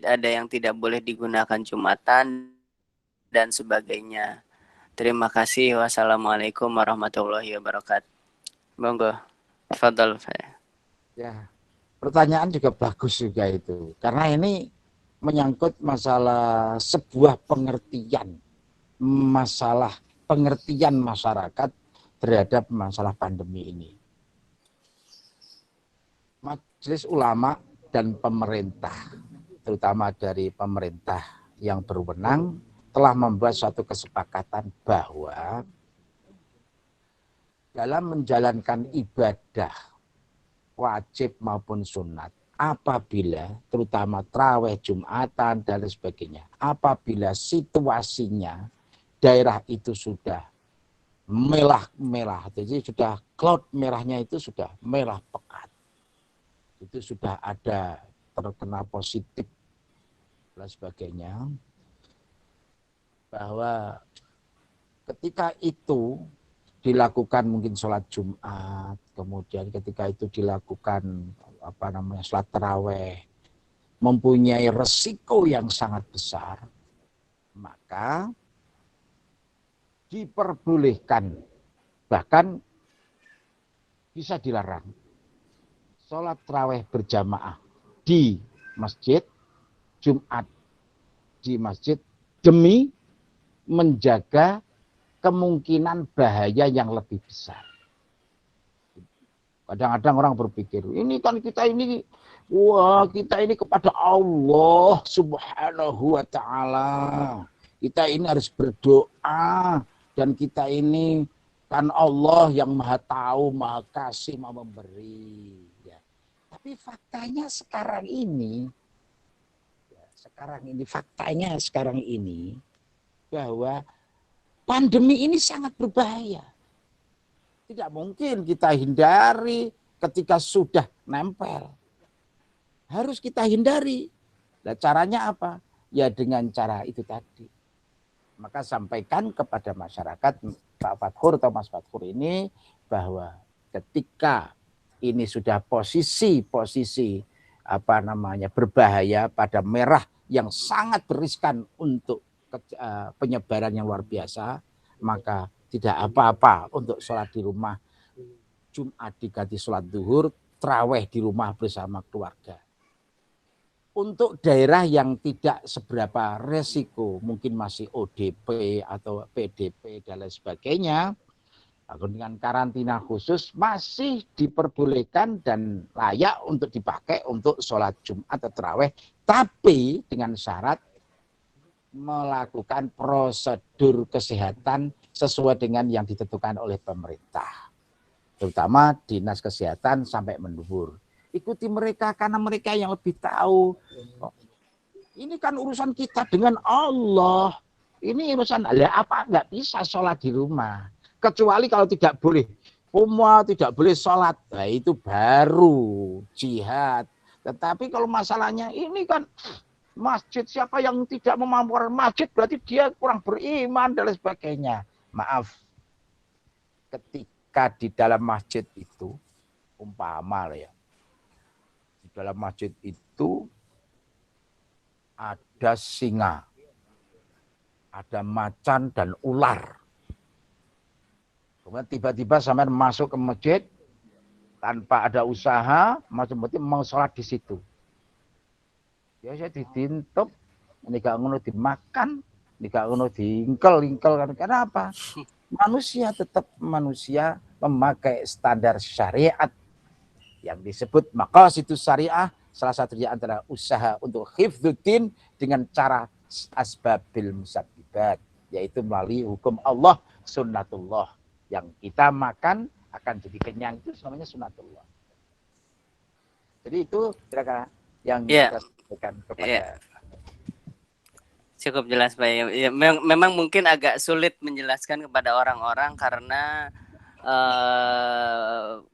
ada yang tidak boleh digunakan Jumatan dan sebagainya. Terima kasih. Wassalamualaikum warahmatullahi wabarakatuh. Monggo, tafadhol. Ya, pertanyaan juga bagus juga itu. Karena ini menyangkut masalah sebuah pengertian masyarakat terhadap masalah pandemi ini. Majelis Ulama dan pemerintah, terutama dari pemerintah yang berwenang, telah membuat suatu kesepakatan bahwa dalam menjalankan ibadah wajib maupun sunat, apabila terutama traweh, Jumatan dan sebagainya, apabila situasinya daerah itu sudah merah, jadi sudah cloud merahnya itu sudah merah pekat, itu sudah ada terkena positif dan sebagainya, bahwa ketika itu dilakukan mungkin sholat Jumat, kemudian ketika itu dilakukan sholat taraweh, mempunyai resiko yang sangat besar, maka diperbolehkan, bahkan bisa dilarang sholat taraweh berjamaah di masjid, Jumat di masjid, demi menjaga kemungkinan bahaya yang lebih besar. Kadang-kadang orang berpikir, ini kan kita ini kepada Allah Subhanahu wa ta'ala. Kita ini harus berdoa, dan kita ini kan Allah yang Maha Tahu, Maha Kasih, Maha Memberi. Ya. Tapi faktanya sekarang ini bahwa pandemi ini sangat berbahaya. Tidak mungkin kita hindari ketika sudah nempel. Harus kita hindari. Nah, caranya apa? Ya dengan cara itu tadi. Maka sampaikan kepada masyarakat, Pak Fathur atau Mas Fathur ini, bahwa ketika ini sudah posisi berbahaya, pada merah yang sangat beriskan untuk penyebaran yang luar biasa, maka tidak apa-apa untuk sholat di rumah. Jumat diganti sholat zuhur, traweh di rumah bersama keluarga. Untuk daerah yang tidak seberapa resiko, mungkin masih ODP atau PDP dan lain sebagainya, dengan karantina khusus masih diperbolehkan dan layak untuk dipakai untuk sholat Jumat atau tarawih, tapi dengan syarat melakukan prosedur kesehatan sesuai dengan yang ditentukan oleh pemerintah, terutama dinas kesehatan sampai menduhur. Ikuti mereka karena mereka yang lebih tahu. Ini kan urusan kita dengan Allah. Ini urusan apa nggak bisa sholat di rumah. Kecuali kalau tidak boleh. Tidak boleh sholat. Nah itu baru jihad. Tetapi kalau masalahnya ini kan masjid, siapa yang tidak memampukan masjid berarti dia kurang beriman dan lain sebagainya. Maaf. Ketika di dalam masjid itu, umpama ya. Dalam masjid itu ada singa, ada macan dan ular. Kemudian tiba-tiba sampai masuk ke masjid tanpa ada usaha, macam-macam mau sholat di situ. Biasa ditintup, ini gak ngono dimakan, ini gak ngono diingkel-ingkel. Kenapa? Manusia tetap manusia memakai standar syariat. Yang disebut maqasidus syariah, salah satunya antara usaha untuk hifdzuddin dengan cara asbabil musabbibat, yaitu melalui hukum Allah, sunnatullah. Yang kita makan akan jadi kenyang, itu namanya sunnatullah. Jadi itu kira-kira yang kita sampaikan kepada. Cukup jelas Pak. Ya, memang mungkin agak sulit menjelaskan kepada orang-orang karena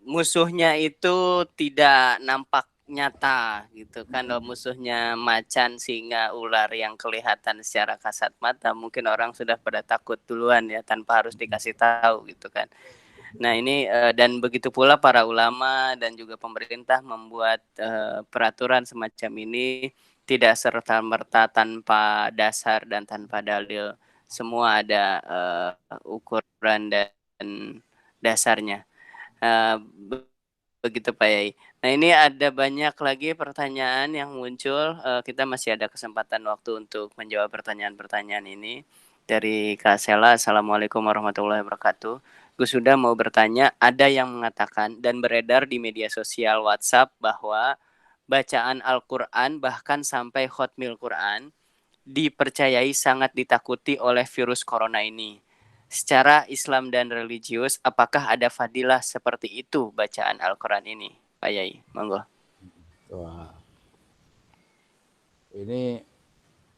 musuhnya itu tidak nampak nyata gitu kan. Kalau musuhnya macan, singa, ular yang kelihatan secara kasat mata, mungkin orang sudah pada takut duluan ya tanpa harus dikasih tahu gitu kan. Nah ini dan begitu pula para ulama dan juga pemerintah membuat peraturan semacam ini tidak serta-merta tanpa dasar dan tanpa dalil. Semua ada ukuran dan dasarnya. Begitu Pak Yai. Nah ini ada banyak lagi pertanyaan yang muncul. Kita masih ada kesempatan waktu untuk menjawab pertanyaan-pertanyaan ini. Dari Kak Sela, Assalamualaikum warahmatullahi wabarakatuh. Gue sudah mau bertanya, ada yang mengatakan dan beredar di media sosial WhatsApp bahwa bacaan Al-Quran bahkan sampai khotmil Quran dipercayai sangat ditakuti oleh virus corona ini. Secara Islam dan religius, apakah ada fadilah seperti itu bacaan Al-Quran ini, Pak Yai? Monggo. Wah. Ini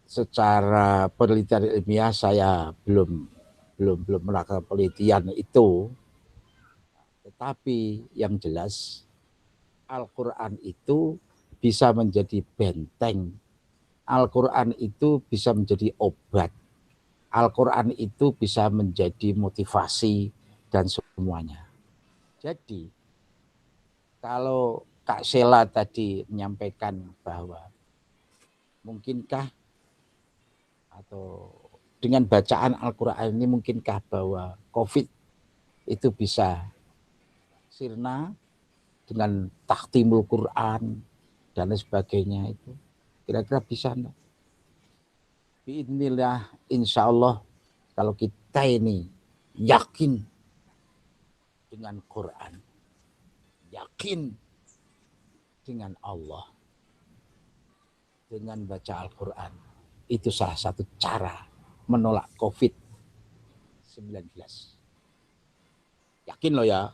secara penelitian ilmiah saya belum melakukan penelitian itu. Tetapi yang jelas Al-Quran itu bisa menjadi benteng. Al-Quran itu bisa menjadi obat. Al-Quran itu bisa menjadi motivasi dan semuanya. Jadi kalau Kak Sela tadi menyampaikan bahwa mungkinkah atau dengan bacaan Al-Quran ini mungkinkah bahwa COVID itu bisa sirna dengan takhtimul Quran dan sebagainya itu. Kira-kira bisa enggak? Biidznillah, insya Allah kalau kita ini yakin dengan Quran, yakin dengan Allah, dengan baca Al-Quran, itu salah satu cara menolak COVID-19. Yakin loh ya.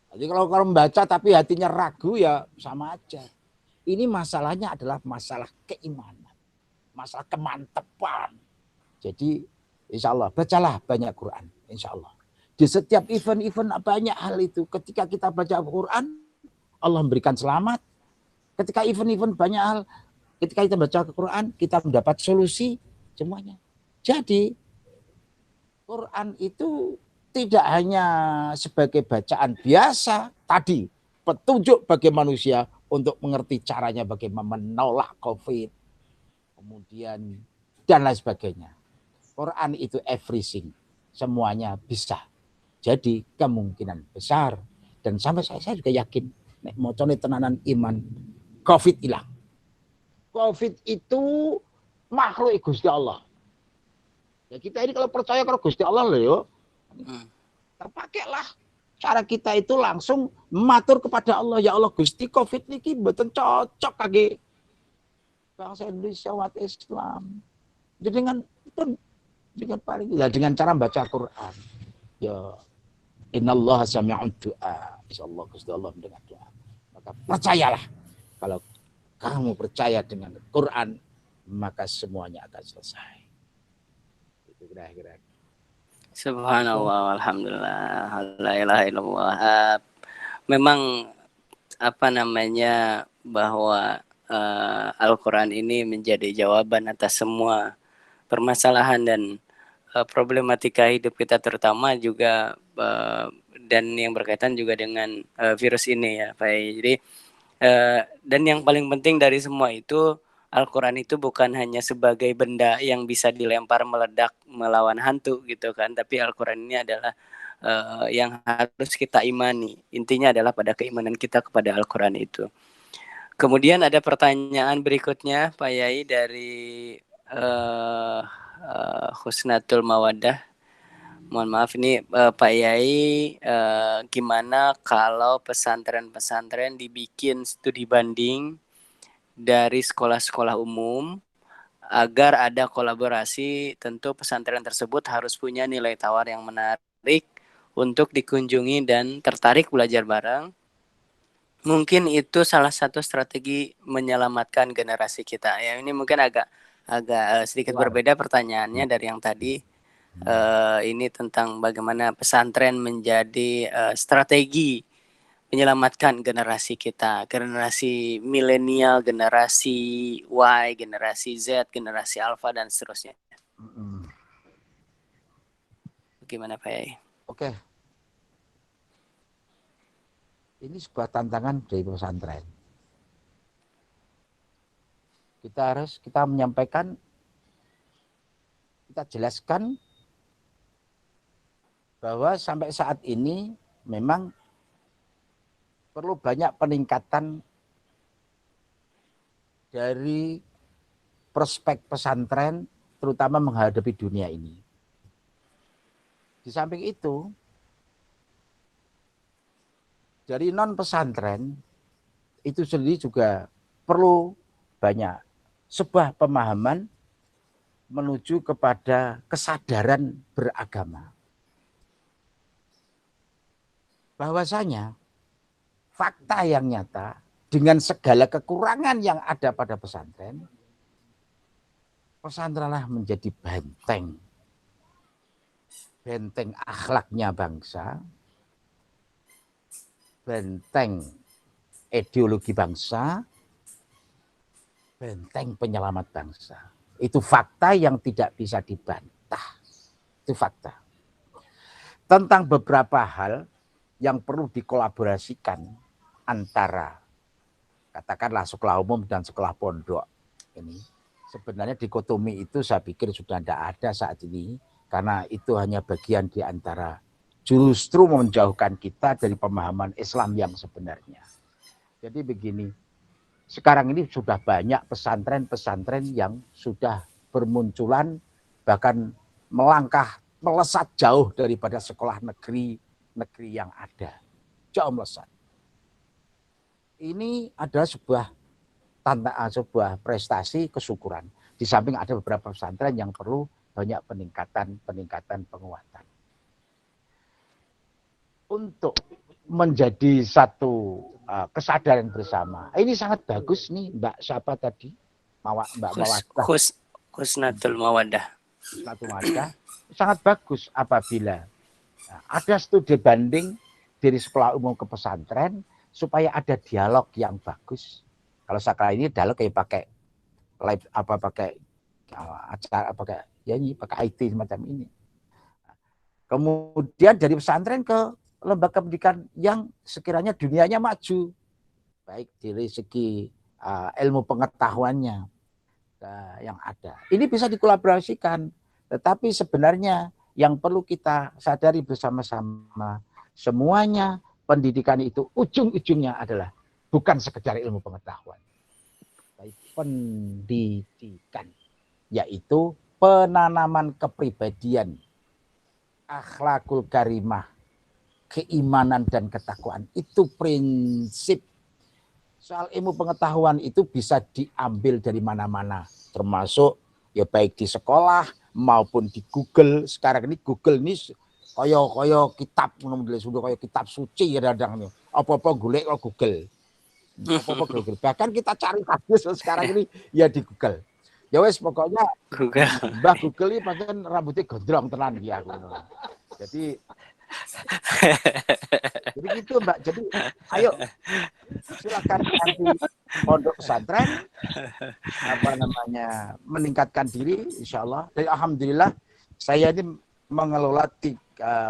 Jadi kalau membaca tapi hatinya ragu ya sama aja. Ini masalahnya adalah masalah keimanan, masalah kemantapan. Jadi insya Allah bacalah banyak Quran, insya Allah. Di setiap event-event banyak hal itu. Ketika kita baca Al-Quran, Allah memberikan selamat. Ketika event-event banyak hal, ketika kita baca Al-Quran, kita mendapat solusi semuanya. Jadi Quran itu tidak hanya sebagai bacaan biasa tadi, petunjuk bagi manusia untuk mengerti caranya bagaimana menolak COVID, kemudian dan lain sebagainya. Quran itu everything, semuanya bisa. Jadi kemungkinan besar, dan sampai saya juga yakin, nek mocone tenanan iman, COVID hilang. COVID itu makhluk Gusti Allah. Ya kita ini kalau percaya kalau Gusti Allah loh yo, terpakailah cara kita itu langsung matur kepada Allah, ya Allah Gusti COVID niki mboten cocok kaki bangsa Indonesia umat Islam. Jadi dengan paling ya dengan cara baca Quran. Ya innallaha sami'ud du'a. Insyaallah Gusti Allah mendengar doa. Maka percayalah, kalau kamu percaya dengan Quran, maka semuanya akan selesai. Itu kira-kira. Subhanallah, alhamdulillah, la ilaha illallah. Memang apa namanya, bahwa Al-Quran ini menjadi jawaban atas semua permasalahan dan problematika hidup kita, terutama juga dan yang berkaitan juga dengan virus ini ya Pak. Jadi dan yang paling penting dari semua itu, Al-Quran itu bukan hanya sebagai benda yang bisa dilempar meledak melawan hantu gitu kan, tapi Al-Quran ini adalah yang harus kita imani. Intinya adalah pada keimanan kita kepada Al-Quran itu. Kemudian ada pertanyaan berikutnya Pak Yai dari Husnatul Mawadah. Mohon maaf ini Pak Yai, gimana kalau pesantren-pesantren dibikin studi banding dari sekolah-sekolah umum agar ada kolaborasi? Tentu pesantren tersebut harus punya nilai tawar yang menarik untuk dikunjungi dan tertarik belajar bareng. Mungkin itu salah satu strategi menyelamatkan generasi kita. Ya, ini mungkin agak sedikit berbeda pertanyaannya dari yang tadi. Ini tentang bagaimana pesantren menjadi strategi menyelamatkan generasi kita, generasi milenial, generasi Y, generasi Z, generasi Alpha dan seterusnya. Bagaimana Pak Yai? Oke. Ini sebuah tantangan dari pesantren. Kita menyampaikan, kita jelaskan bahwa sampai saat ini memang perlu banyak peningkatan dari prospek pesantren, terutama menghadapi dunia ini. Di samping itu, dari non pesantren itu sendiri juga perlu banyak sebuah pemahaman menuju kepada kesadaran beragama. Bahwasanya fakta yang nyata dengan segala kekurangan yang ada pada pesantren, pesantrenlah menjadi benteng akhlaknya bangsa, benteng ideologi bangsa, benteng penyelamat bangsa. Itu fakta yang tidak bisa dibantah. Itu fakta. Tentang beberapa hal yang perlu dikolaborasikan antara katakanlah sekolah umum dan sekolah pondok ini. Sebenarnya dikotomi itu saya pikir sudah tidak ada saat ini, karena itu hanya bagian di antara justru menjauhkan kita dari pemahaman Islam yang sebenarnya. Jadi begini, sekarang ini sudah banyak pesantren-pesantren yang sudah bermunculan, bahkan melesat jauh daripada sekolah negeri yang ada. Jauh melesat. Ini adalah sebuah prestasi kesyukuran. Di samping ada beberapa pesantren yang perlu banyak peningkatan penguatan. Untuk menjadi satu kesadaran bersama. Ini sangat bagus nih Mbak siapa tadi? Mbak Mawadah. Husnatul Mawadah. Husnatul Mawadah. Sangat bagus apabila ada studi banding dari sekolah umum ke pesantren supaya ada dialog yang bagus. Kalau sekarang ini dialog kayak pakai live pakai acara pakai IT semacam ini. Kemudian dari pesantren ke lembaga pendidikan yang sekiranya dunianya maju. baik dari segi ilmu pengetahuannya yang ada. Ini bisa dikolaborasikan, tetapi sebenarnya yang perlu kita sadari bersama-sama, semuanya pendidikan itu ujung-ujungnya adalah bukan sekedar ilmu pengetahuan, tapi pendidikan, yaitu penanaman kepribadian, akhlakul karimah, keimanan dan ketakwaan. Itu prinsip. Soal ilmu pengetahuan itu bisa diambil dari mana-mana, termasuk ya baik di sekolah maupun di Google. Sekarang ini Google ini koyo kitab, sudah koyo kitab suci kadang-kadang. Apa-apa golek kok Google. Apa-apa Google. Bahkan kita cari hadis sekarang ini ya di Google. Ya wes pokoknya Google. Mbah Google ini pancen rambutnya gondrong tenan ya. Jadi gitu Mbak. Jadi ayo silakan nanti pondok pesantren meningkatkan diri insya Allah. Dan alhamdulillah saya ini mengelola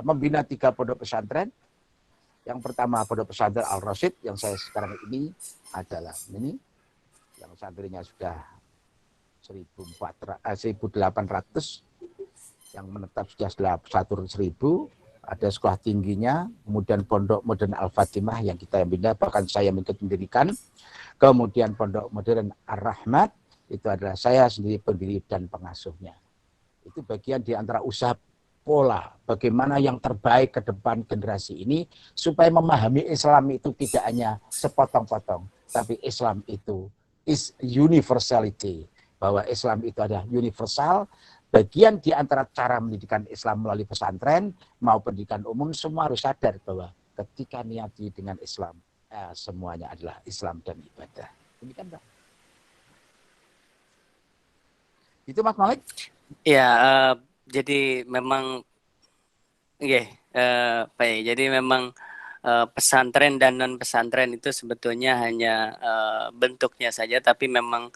membina 3 pondok pesantren. Yang pertama pondok pesantren Al Rasyid yang saya sekarang ini adalah ini yang santrinya sudah 1.800, yang menetap sudah 1.000. Ada sekolah tingginya, kemudian pondok modern Al-Fatimah yang kita bina, bahkan saya ikut mendirikan. Kemudian pondok modern Ar-Rahmat, itu adalah saya sendiri pendiri dan pengasuhnya. Itu bagian di antara usaha pola bagaimana yang terbaik ke depan generasi ini supaya memahami Islam itu tidak hanya sepotong-potong, tapi Islam itu is universality, bahwa Islam itu adalah universal. Bagian di antara cara pendidikan Islam melalui pesantren mau pendidikan umum, semua harus sadar bahwa ketika niati dengan Islam, semuanya adalah Islam dan ibadah. Ini kan Pak. Itu Mas Malik? Ya, jadi memang Pak ya, jadi memang pesantren dan non pesantren itu sebetulnya hanya bentuknya saja, tapi memang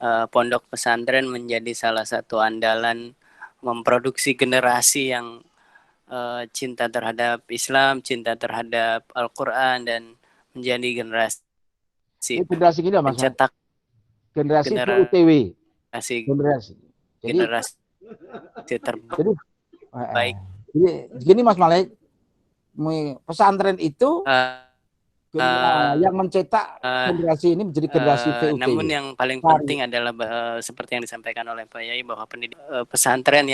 pondok pesantren menjadi salah satu andalan memproduksi generasi yang cinta terhadap Islam, cinta terhadap Al-Quran, dan menjadi generasi Ini generasi gini Mas. pencetak generasi UTW. Generasi terbaik. Jadi gini Mas Malik, pesantren itu yang mencetak generasi ini menjadi generasi VUTW. Namun yang paling penting adalah seperti yang disampaikan oleh Pak Yai, bahwa pesantren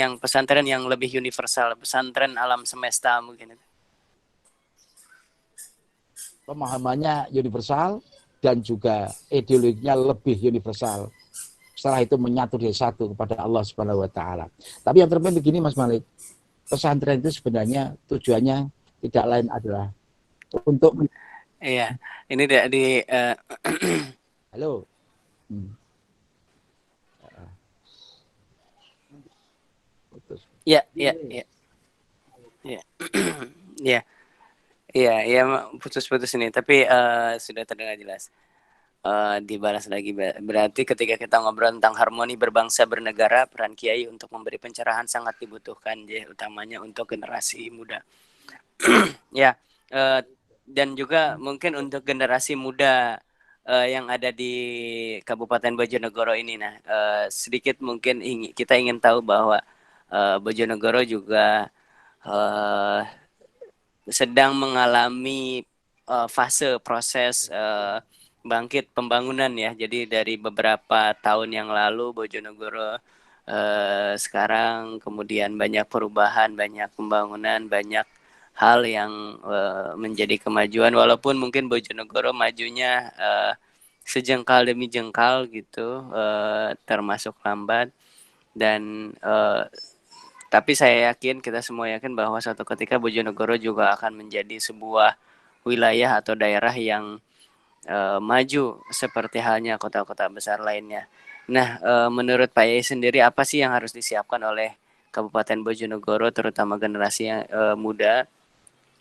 yang lebih universal, pesantren alam semesta mungkin. Pemahamannya universal dan juga ideologinya lebih universal. Setelah itu menyatu jadi satu kepada Allah Subhanahu wa taala. Tapi yang terpenting begini Mas Malik, pesantren itu sebenarnya tujuannya tidak lain adalah untuk ini di halo. Ya, putus-putus ini, tapi sudah terdengar jelas. Dibalas lagi, berarti ketika kita ngobrol tentang harmoni berbangsa bernegara, peran kiai untuk memberi pencerahan sangat dibutuhkan, utamanya untuk generasi muda. Dan juga mungkin untuk generasi muda yang ada di Kabupaten Bojonegoro ini. Nah, sedikit mungkin kita ingin tahu bahwa Bojonegoro juga sedang mengalami fase proses bangkit pembangunan ya. Jadi dari beberapa tahun yang lalu Bojonegoro sekarang kemudian banyak perubahan, banyak pembangunan, banyak hal yang menjadi kemajuan, walaupun mungkin Bojonegoro majunya sejengkal demi jengkal gitu, termasuk lambat. Dan tapi saya yakin, kita semua yakin bahwa suatu ketika Bojonegoro juga akan menjadi sebuah wilayah atau daerah yang maju seperti halnya kota-kota besar lainnya. Nah, menurut Pak Yai sendiri, apa sih yang harus disiapkan oleh Kabupaten Bojonegoro, terutama generasi yang muda,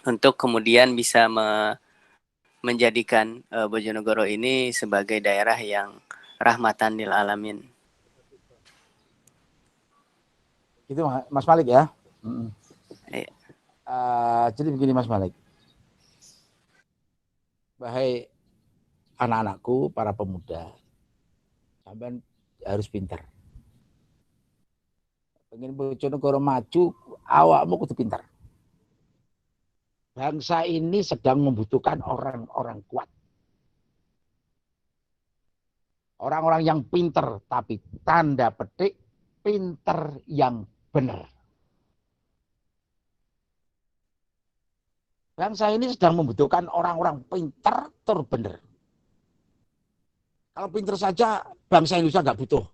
untuk kemudian bisa menjadikan Bojonegoro ini sebagai daerah yang rahmatan lil alamin? Itu Mas Malik ya. Jadi begini Mas Malik. Bahai anak-anakku, para pemuda, sampean harus pintar. Pengen Bojonegoro maju, awakmu kudu pintar. Bangsa ini sedang membutuhkan orang-orang kuat. Orang-orang yang pintar, tapi tanda petik pintar yang benar. Bangsa ini sedang membutuhkan orang-orang pintar terbenar. Kalau pintar saja, bangsa Indonesia nggak butuh.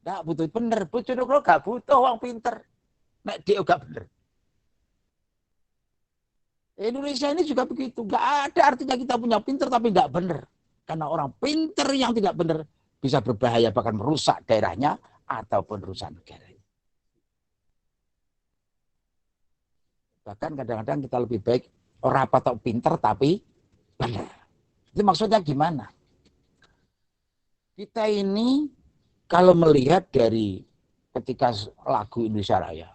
Nggak butuh bener. Bojonegoro nggak butuh orang pintar. Nek dia nggak bener. Indonesia ini juga begitu. Nggak ada artinya kita punya pintar tapi nggak bener. Karena orang pintar yang tidak bener bisa berbahaya, bahkan merusak daerahnya ataupun merusak negara. Bahkan kadang-kadang kita lebih baik orang apa tak pintar tapi benar. Itu maksudnya gimana? Kita ini kalau melihat dari ketika lagu Indonesia Raya,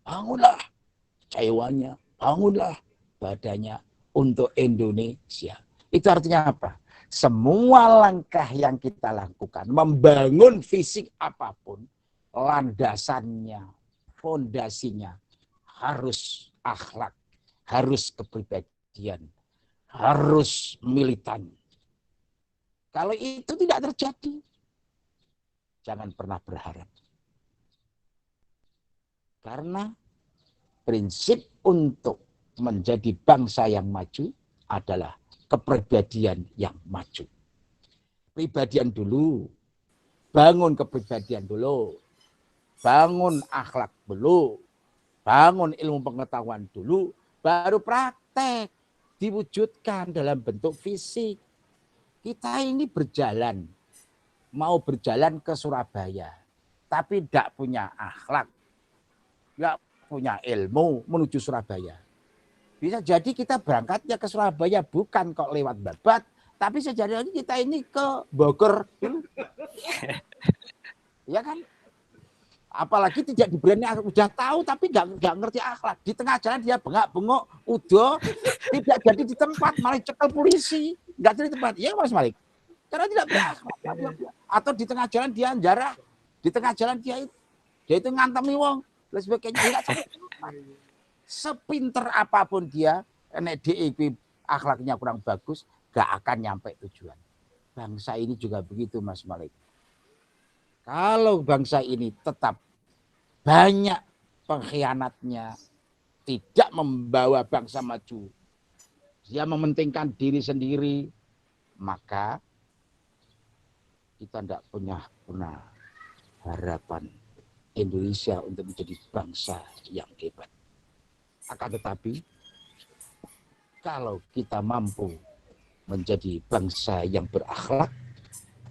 bangunlah cewanya, bangunlah badannya untuk Indonesia. Itu artinya apa? Semua langkah yang kita lakukan, membangun fisik apapun, landasannya, fondasinya harus akhlak, harus kepribadian, harus militan. Kalau itu tidak terjadi, jangan pernah berharap. Karena prinsip untuk menjadi bangsa yang maju adalah kepribadian yang maju. Pribadian dulu, bangun kepribadian dulu, bangun akhlak dulu, bangun ilmu pengetahuan dulu, baru praktek, diwujudkan dalam bentuk fisik. Kita ini berjalan, mau berjalan ke Surabaya, tapi tidak punya akhlak, tidak punya ilmu menuju Surabaya. Bisa jadi kita berangkatnya ke Surabaya bukan kok lewat Babat, tapi sejadinya kita ini ke Bogor. Ya kan? Apalagi tidak diberani, udah tahu tapi nggak ngerti akhlak. Di tengah jalan dia bengak-bengok, udah tidak jadi di tempat, malah cekel polisi. Nggak jadi tempat. Ya Mas Malik. Karena tidak berakhlak. Atau di tengah jalan dia jarah, di tengah jalan dia itu ngantemi wong, dan sebagainya. Sepinter apapun dia, nek DIP akhlaknya kurang bagus, gak akan nyampe tujuan. Bangsa ini juga begitu Mas Malik. Kalau bangsa ini tetap banyak pengkhianatnya, tidak membawa bangsa maju, dia mementingkan diri sendiri, maka kita tidak punya harapan Indonesia untuk menjadi bangsa yang hebat. Akan tetapi, kalau kita mampu menjadi bangsa yang berakhlak,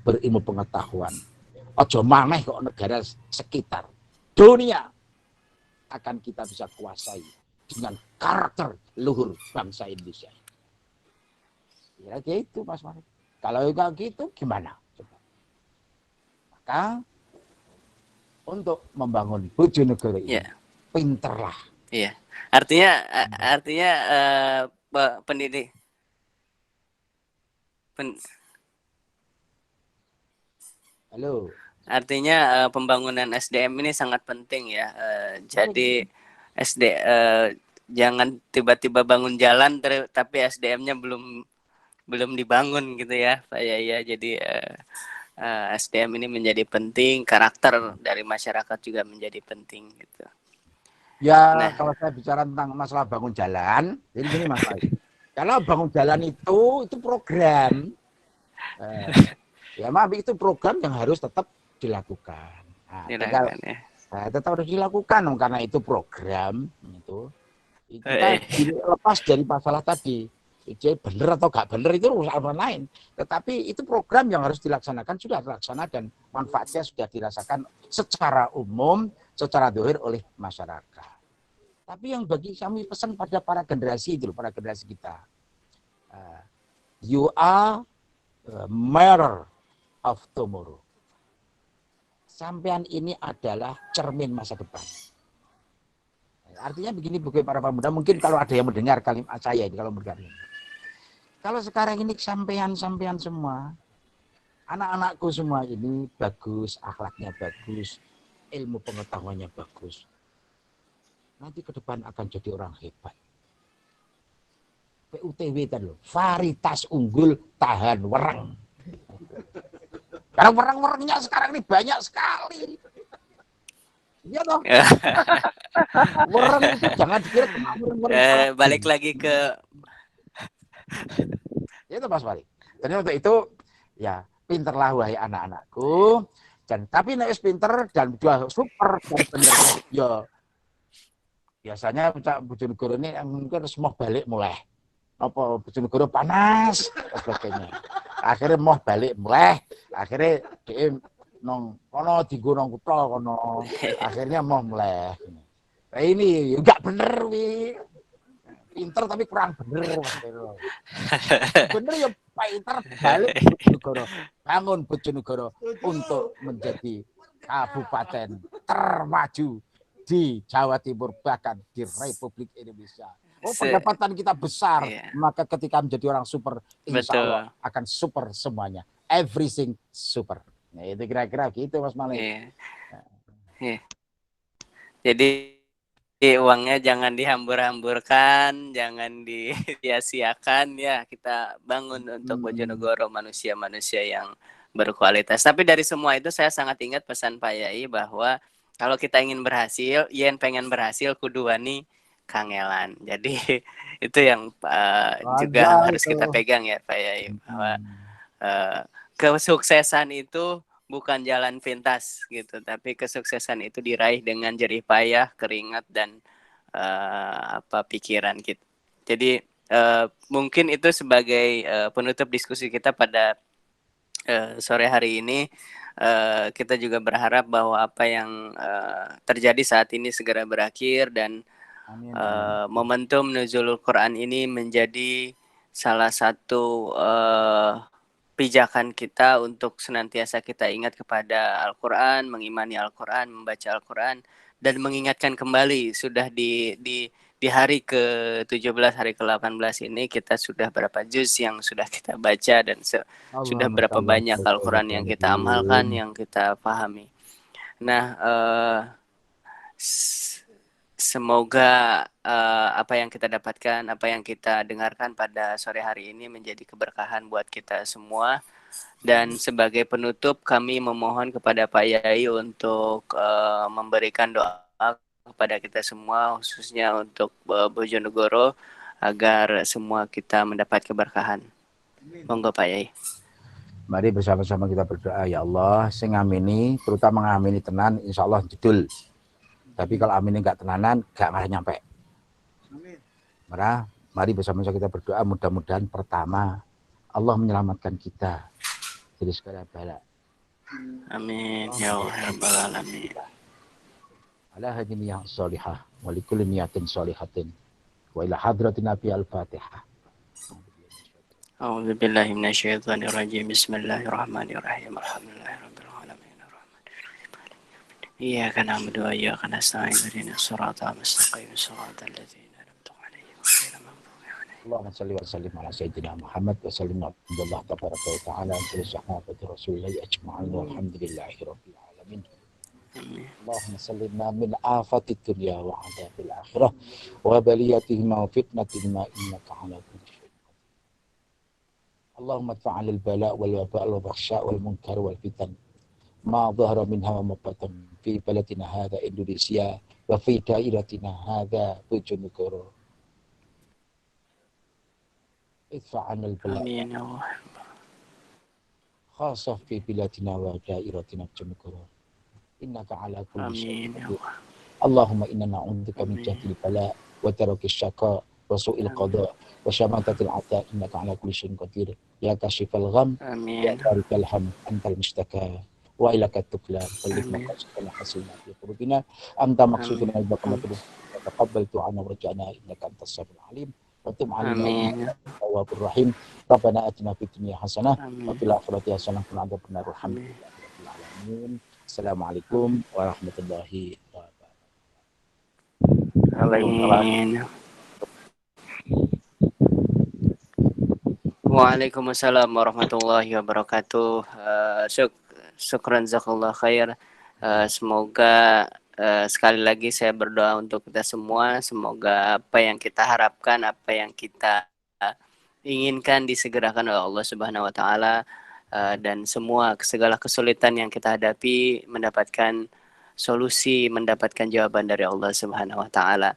berilmu pengetahuan, ojo maneh kok negara sekitar, dunia akan kita bisa kuasai dengan karakter luhur bangsa Indonesia. Ya gitu Mas Malik. Kalau enggak gitu gimana? Maka untuk membangun Bojonegoro ini, pinterlah. Iya. Artinya pendidik. Halo. Artinya pembangunan SDM ini sangat penting ya. Jadi jangan tiba-tiba bangun jalan tapi SDM-nya belum dibangun gitu ya, Pak Yaya. Jadi SDM ini menjadi penting, karakter dari masyarakat juga menjadi penting gitu. Ya, kalau saya bicara tentang masalah bangun jalan, jadi gini Mas Malik. Kalau bangun jalan itu program. Ya maaf, itu program yang harus tetap dilakukan. Tetap harus dilakukan karena itu program itu. Kita lepas dari masalah tadi. Benar atau nggak benar itu urusan lain. Tetapi itu program yang harus dilaksanakan, sudah dilaksanakan dan manfaatnya sudah dirasakan secara umum, secara dohir oleh masyarakat. Tapi yang bagi kami pesan pada para generasi itu, para generasi kita, you are mirror of tomorrow. Sampean ini adalah cermin masa depan. Artinya begini, bagi para pemuda, mungkin kalau ada yang mendengar kalimat saya ini, kalau mendengar ini. Kalau sekarang ini sampean semua, anak-anakku semua ini bagus, akhlaknya bagus, ilmu pengetahuannya bagus. Nanti ke depan akan jadi orang hebat. PUTW kan loh, varietas unggul tahan wereng. Karena wereng-werengnya sekarang ini banyak sekali. Iya toh? Wereng itu jangan dikira cuma wereng-wereng. Balik lagi ke Itu Mas Wali. Jadi untuk itu ya pinterlah wahai anak-anakku. Dan tapi nek pinter dan juga super dan bener ya biasanya Bojonegoro ini mungkin semua balik mulai. Apa Bojonegoro panas sebagainya. Akhirnya mau balik mulai. Akhirnya dia nong kono digo nong kutha kono. Akhirnya mau mulai. Nah ini enggak bener wi. Pinter tapi kurang bener. Bener ya pinter balik Bojonegoro. Bangun Bojonegoro untuk menjadi kabupaten termaju di Jawa Timur bahkan di Republik Indonesia. Oh, pendapatan kita besar, maka ketika menjadi orang super, insya Allah akan super semuanya. Everything super. Nah, itu kira-kira gitu Mas Malik. Jadi uangnya jangan dihambur-hamburkan, jangan disia-siakan ya. Kita bangun untuk Bojonegoro manusia-manusia yang berkualitas. Tapi dari semua itu saya sangat ingat pesan Pak Yai bahwa kalau kita ingin berhasil, yen pengen berhasil kudu wani kangelan. Jadi itu yang juga harus kita pegang ya Pak Yai, bahwa kesuksesan itu bukan jalan pintas gitu, tapi kesuksesan itu diraih dengan jerih payah, keringat dan pikiran kita. Jadi mungkin itu sebagai penutup diskusi kita pada sore hari ini. Kita juga berharap bahwa apa yang terjadi saat ini segera berakhir dan momentum nuzulul Quran ini menjadi salah satu pijakan kita untuk senantiasa kita ingat kepada Al-Quran, mengimani Al-Quran, membaca Al-Quran, dan mengingatkan kembali sudah di hari ke-17, hari ke-18 ini kita sudah berapa juz yang sudah kita baca dan sudah berapa banyak Al-Quran yang kita amalkan, yang kita pahami. Nah, semoga apa yang kita dapatkan, apa yang kita dengarkan pada sore hari ini menjadi keberkahan buat kita semua. Dan sebagai penutup kami memohon kepada Pak Yai untuk memberikan doa kepada kita semua, khususnya untuk Bojonegoro, agar semua kita mendapat keberkahan. Monggo Pak Yai. Mari bersama-sama kita berdoa, ya Allah, sing ngamini, terutama ngamini tenan, insya Allah jedul. Tapi kalau amin enggak tenanan, enggak marah nyampe. Mari bersama-sama kita berdoa, mudah-mudahan pertama Allah menyelamatkan kita dari segala bala. Amin ya rabbal alamin. Ala hadhihi niyah shalihah wa likulli niyatin shalihatin wa ila hadratin Nabi al-Fatihah. A'udzu billahi minasyaitonir rajim. Bismillahirrahmanirrahim. Alhamdulillahirabbil alamin. Iyyaka na'budu wa iyyaka nasta'in. Ihdinas siratal mustaqim. Siratal ladzina an'amta 'alaihim ghairil maghdubi 'alaihim. Allahumma shalli wa sallim ala sayyidina Muhammad wa sallim ala tabaraka wa ta'ala ala sahabati Rasulillah ajma'in walhamdulillahi rabbil alamin. Allahumma sallimna min afati dunya wa 'adzabil akhirah wa baliyatihima wa fitnatihima innaka 'ala kulli syai'in qadir. Allahumma adfa'al al-bala' wal waba' wal bakhsha' wal munkar wal fitan ma dhahara minha wa ma batan fi baladina hadha Indonesia wa fi dairatina hadha Bojonegoro. Idfa'an al-bala' Amin ya Allah. khasah fi biladina wa dairatina Bojonegoro. Innaka ala kulli syai'in qadir. Allahumma inna na'udzubika min jahdil bala' wa tarakis syaqa wa su'il qada wa syamatatil ata innaka ala kulli syai'in qadir. Ya kashifal gham, ya tarikal ham, antal mustaka wa ilaka tukla balik maqasidana hasilna fi qulubina anta maqsuduna ibaqamatul taqabbal tu'ana wa raja'na innaka antas samiul alim wa tub 'alaina tawwabur rahim. Rabbana atina fid dunya hasanah wa fil akhirati hasanah wa qina adzabannar. Alhamdulillahirabbil alamin. Assalamualaikum warahmatullahi wabarakatuh. Amin. Waalaikumsalam warahmatullahi wabarakatuh. Syukran jazakallah khair. Semoga sekali lagi saya berdoa untuk kita semua. Semoga apa yang kita harapkan, apa yang kita inginkan disegerakan oleh Allah Subhanahu wa taala, dan segala kesulitan yang kita hadapi mendapatkan solusi, mendapatkan jawaban dari Allah Subhanahu wa taala.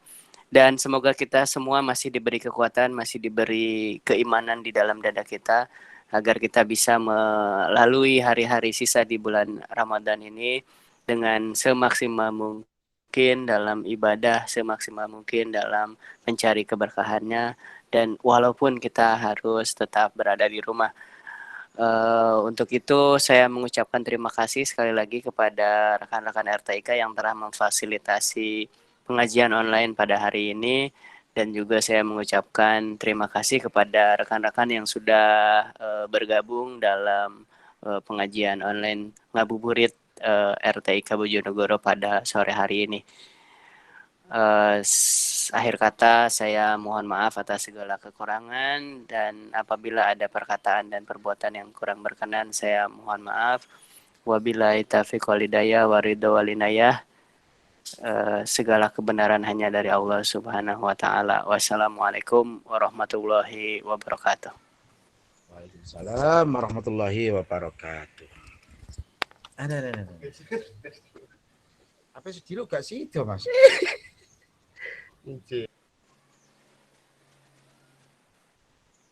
Dan semoga kita semua masih diberi kekuatan, masih diberi keimanan di dalam dada kita, agar kita bisa melalui hari-hari sisa di bulan Ramadan ini dengan semaksimal mungkin dalam ibadah, semaksimal mungkin dalam mencari keberkahannya, dan walaupun kita harus tetap berada di rumah. Untuk itu saya mengucapkan terima kasih sekali lagi kepada rekan-rekan RTIK yang telah memfasilitasi pengajian online pada hari ini, dan juga saya mengucapkan terima kasih kepada rekan-rekan yang sudah bergabung dalam pengajian online ngabuburit RTIK Bojonegoro pada sore hari ini. Akhir kata saya mohon maaf atas segala kekurangan, dan apabila ada perkataan dan perbuatan yang kurang berkenan saya mohon maaf. Wabillahi taufiq wal hidayah waridho walinayah. Segala kebenaran hanya dari Allah Subhanahu wa taala. Wassalamualaikum warahmatullahi wabarakatuh. Waalaikumsalam warahmatullahi wabarakatuh. Ada. Apa sih dulu gak sih itu, Mas?